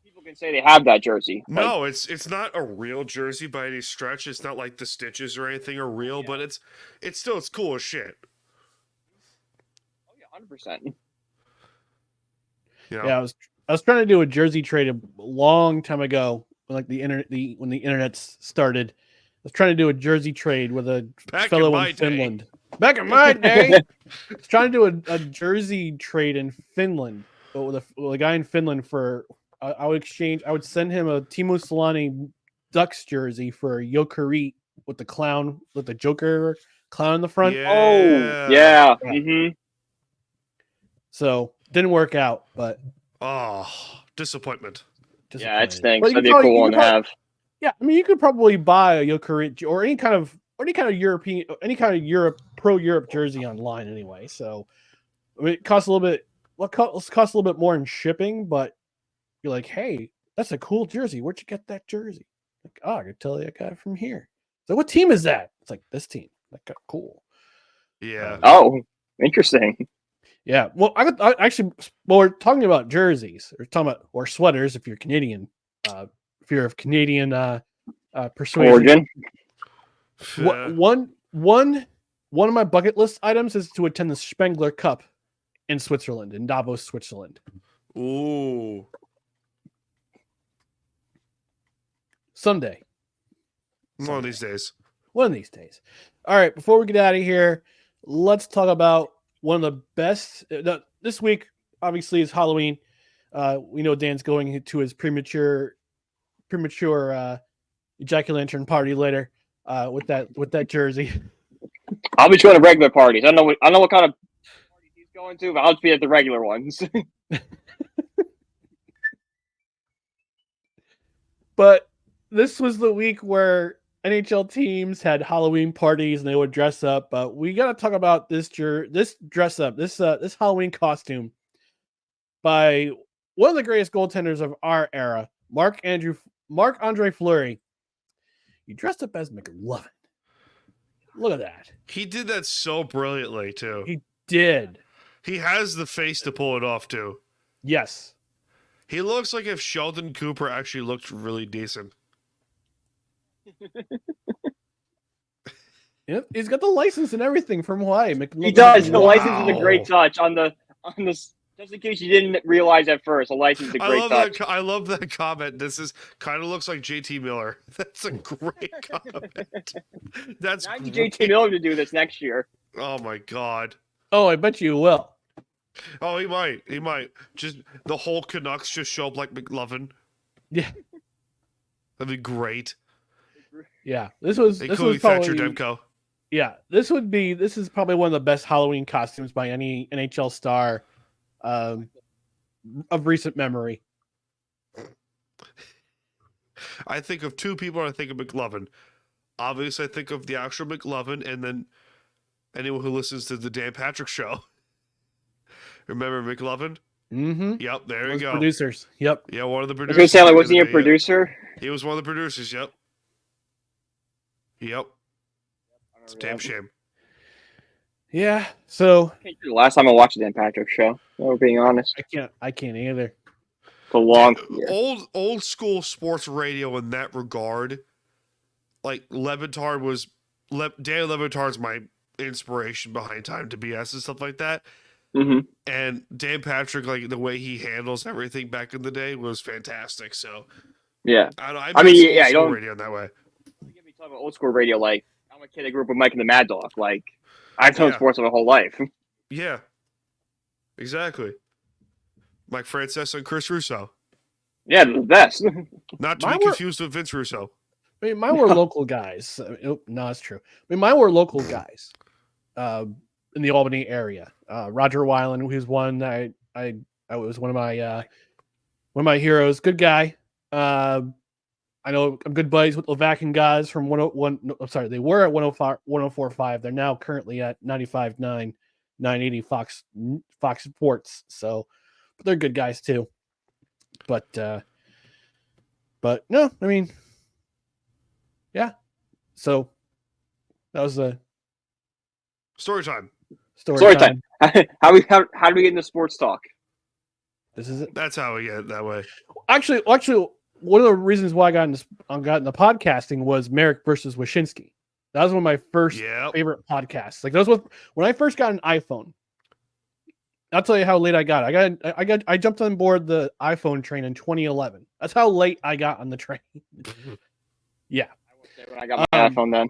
People can say they have that jersey. Like, No, it's not a real jersey by any stretch. It's not like the stitches or anything are real, but it's cool as shit. oh yeah, 100%. You know? Yeah, I was trying to do a jersey trade a long time ago, when like when the internet started. I was trying to do a jersey trade with a Back fellow in my in day. Finland. Back in my day, I was trying to do a jersey trade in Finland, but with a guy in Finland for I would send him a Timo Solani Ducks jersey for a Jokerit with the clown with the Joker clown in the front. Yeah. Oh yeah. Mm-hmm. So didn't work out, but Oh, disappointment. Yeah, it disappointed. stinks. But you That'd be a probably- cool you one could to probably- have. Yeah, I mean, you could probably buy a Jokerit or any kind of European, any kind of pro Europe jersey online anyway. So I mean, it costs a little bit. Costs a little bit more in shipping, but you're like, hey, that's a cool jersey. Where'd you get that jersey? Like, oh, I could tell you I got it from here. So what team is that? It's like this team. Like, cool. Yeah. Oh, interesting. Yeah. Well, I actually, well, we're talking about jerseys. We're talking about or sweaters if you're Canadian. If you're of Canadian persuasion. Origin. One of my bucket list items is to attend the Spengler Cup in Switzerland, in Davos, Switzerland. Ooh. Someday. One of these days. One of these days. All right, before we get out of here, let's talk about one of the best. This week, obviously, is Halloween. We know Dan's going to his premature ejaculation party later with that jersey. I'll be going to regular parties. I don't know what kind of parties he's going to, but I'll just be at the regular ones. But this was the week where NHL teams had Halloween parties and they would dress up. But we got to talk about this dress up, this Halloween costume by one of the greatest goaltenders of our era, Marc-Andre Fleury. He dressed up as McLovin. Look at that. He did that so brilliantly too. He did. He has the face to pull it off too. Yes. He looks like if Sheldon Cooper actually looked really decent. Yep. He's got the license and everything from Hawaii. He does. The Wow. license is a great touch on this. Just in case you didn't realize at first, the license is a great touch. I love that comment. This is kind of looks like JT Miller. That's a great comment. That's I need great. JT Miller to do this next year. Oh my god. Oh, I bet you will. Oh, he might. He might. Just the whole Canucks just show up like McLovin. Yeah. That'd be great. Yeah. This was Including probably, Thatcher Demko. yeah, this is probably one of the best Halloween costumes by any NHL star of recent memory. I think of two people, and I think of McLovin. Obviously, I think of the actual McLovin, and then anyone who listens to the Dan Patrick Show. Remember McLovin? Mm-hmm. Yep, there you Those go. producers. Yep. Yeah, one of the I was producers. going to say, like, wasn't he a back in the day, producer? yeah. He was one of the producers, yep. Yep. It's a damn shame. Yeah. So I can't remember the last time I watched the Dan Patrick Show. We're being honest. I can't either. It's a long year. Old school sports radio in that regard. Like Levitard was Dan Levitard's my inspiration behind Time to BS and stuff like that. Mm-hmm. And Dan Patrick, like the way he handles everything back in the day was fantastic. So Yeah. I mean, you don't radio in that way. get me talking about old school radio. Like, I'm a kid that grew up with Mike and the Mad Dog. Like, I've known sports my whole life. Yeah. Exactly. Mike Frances and Chris Russo. Yeah, the best. Not to Mine be were- confused with Vince Russo. I mean, mine were local guys. No, it's true. I mean, mine were local guys in the Albany area. Roger Weiland, who's one I was one of my heroes. Good guy. I know I'm good buddies with Levac guys from 101. No, I'm sorry, they were at 105, 104.5. They're now currently at 95.9, 980 Fox Sports. So, but they're good guys too. But no, I mean. Yeah. So that was the Story time. Story time. How do we get into sports talk? This is it. That's how we get it that way. Actually, one of the reasons why I got into podcasting was Merrick versus Wyshynski. That was one of my first favorite podcasts. Like that was when I first got an iPhone. I'll tell you how late I got. I jumped on board the iPhone train in 2011. That's how late I got on the train. Yeah. When I got my iPhone then.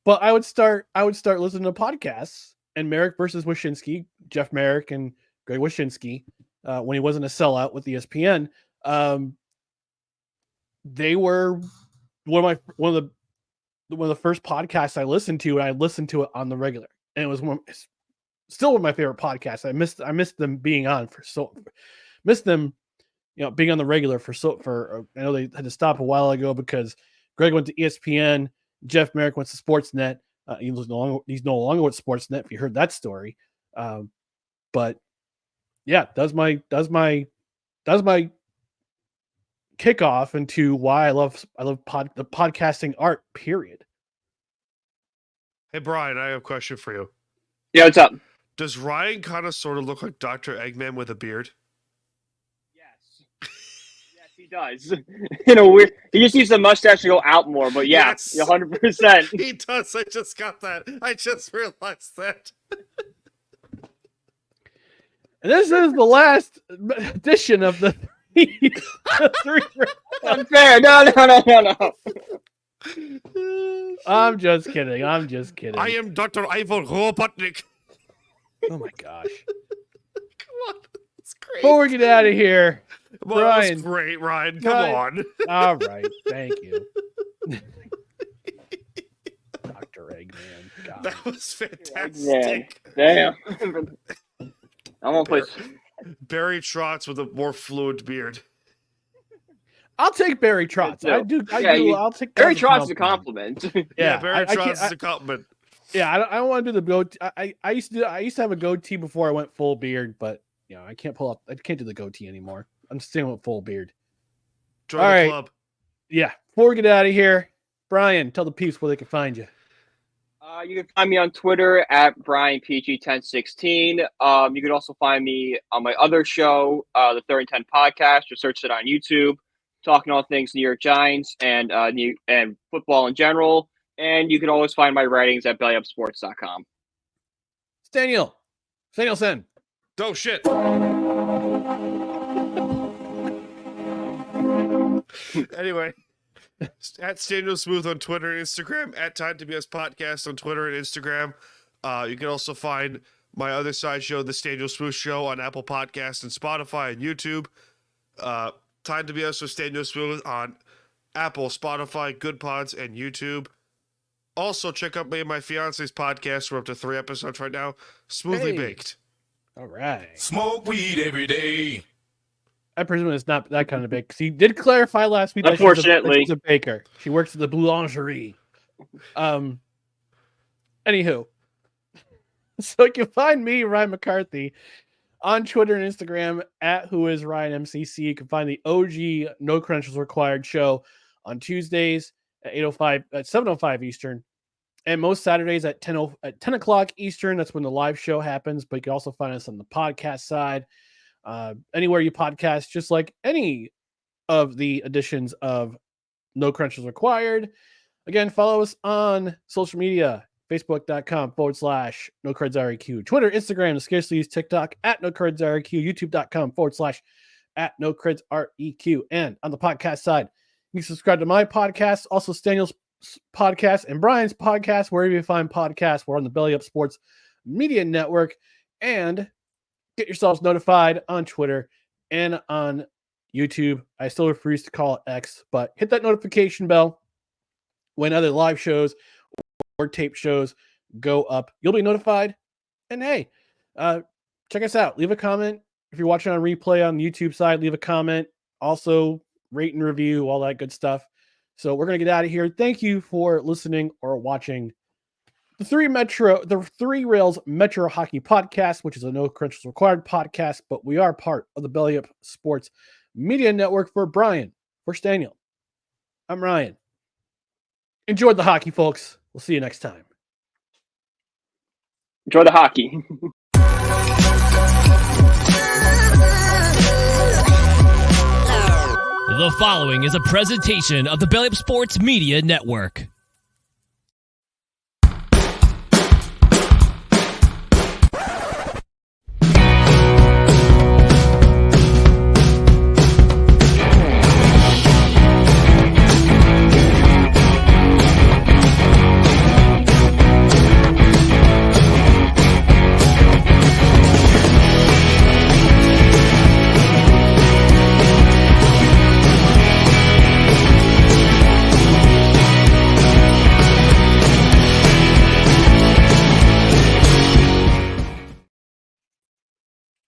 But I would start listening to podcasts, and Merrick versus Wyshynski, Jeff Merrick and Greg Wyshynski, when he wasn't a sellout with ESPN, they were one of the first podcasts I listened to, and I listened to it on the regular, and it was still one of my favorite podcasts. I missed them being on missed them, being on the regular for I know they had to stop a while ago because Greg went to ESPN. Jeff Merrick went to Sportsnet. He's no longer with Sportsnet. If you heard that story, but yeah, that's my kickoff into why I love the podcasting art. Period. Hey Brian, I have a question for you. Yeah, what's up? Does Ryan kind of sort of look like Dr. Eggman with a beard? He does. Weird. He just needs the mustache to go out more, but yeah, Yes. 100%. He does. I just got that. I just realized that. And this is the last edition of the three. Unfair. No. I'm just kidding. I am Dr. Ivan Robotnik. Oh my gosh. Come on. It's great. Before we get out of here, Well, Ryan. that's great, Ryan. Come on. All right. Thank you. Dr. Eggman. God. That was fantastic. Damn. I'm gonna play. Barry Trotz with a more fluid beard. I'll take Barry Trotz. Yeah, I'll take Barry that as Trotz is a compliment. Yeah, Barry I Trotz can't- is a compliment. Yeah, I don't want to do the goatee. I used to have a goatee before I went full beard, but I can't do the goatee anymore. I'm staying with full beard. Join All the right. club. Yeah. Before we get out of here, Brian, tell the peeps where they can find you. You can find me on Twitter at BrianPG1016. You can also find me on my other show, the 3rd and 10 podcast. Just search it on YouTube, talking all things New York Giants and football in general. And you can always find my writings at bellyupsports.com. Staniel Sen. Oh, shit. Anyway, at Staniel Smooth on Twitter and Instagram, at Time to BS Podcast on Twitter and Instagram. You can also find my other side show, The Staniel Smooth Show, on Apple Podcasts and Spotify and YouTube. Time to BS with Staniel Smooth on Apple, Spotify, Good Pods, and YouTube. Also, check out me and my fiance's podcast. We're up to 3 episodes right now. Smoothly Hey. Baked. All right. Smoke weed every day. I presume it's not that kind of bake. Because he did clarify last week that Unfortunately. she's a baker. She works at the boulangerie. Anywho. So you can find me, Ryan McCarthy, on Twitter and Instagram at whoisRyanMCC. You can find the OG No Credentials Required show on Tuesdays at 7:05 Eastern. And most Saturdays at 10 o'clock Eastern. That's when the live show happens. But you can also find us on the podcast side. Anywhere you podcast, just like any of the editions of No Credentials Required. Again, follow us on social media. Facebook.com/NoCredsREQ. Twitter, Instagram, scarcely used TikTok at NoCredsREQ. YouTube.com/@NoCredsREQ. And on the podcast side, you can subscribe to my podcast, also Staniel's podcast and Brian's podcast, wherever you find podcasts. We're on the Belly Up Sports Media Network. And get yourselves notified on Twitter and on YouTube. I still refuse to call it X, but hit that notification bell when other live shows or tape shows go up. You'll be notified. And hey, check us out. Leave a comment. If you're watching on replay on the YouTube side, leave a comment. Also, rate and review, all that good stuff. So we're going to get out of here. Thank you for listening or watching the Three Rails Metro Hockey Podcast, which is a No Credentials Required podcast, but we are part of the Belly Up Sports Media Network. For Brian, for Staniel, I'm Ryan. Enjoy the hockey, folks. We'll see you next time. Enjoy the hockey. The following is a presentation of the Belly Up Sports Media Network.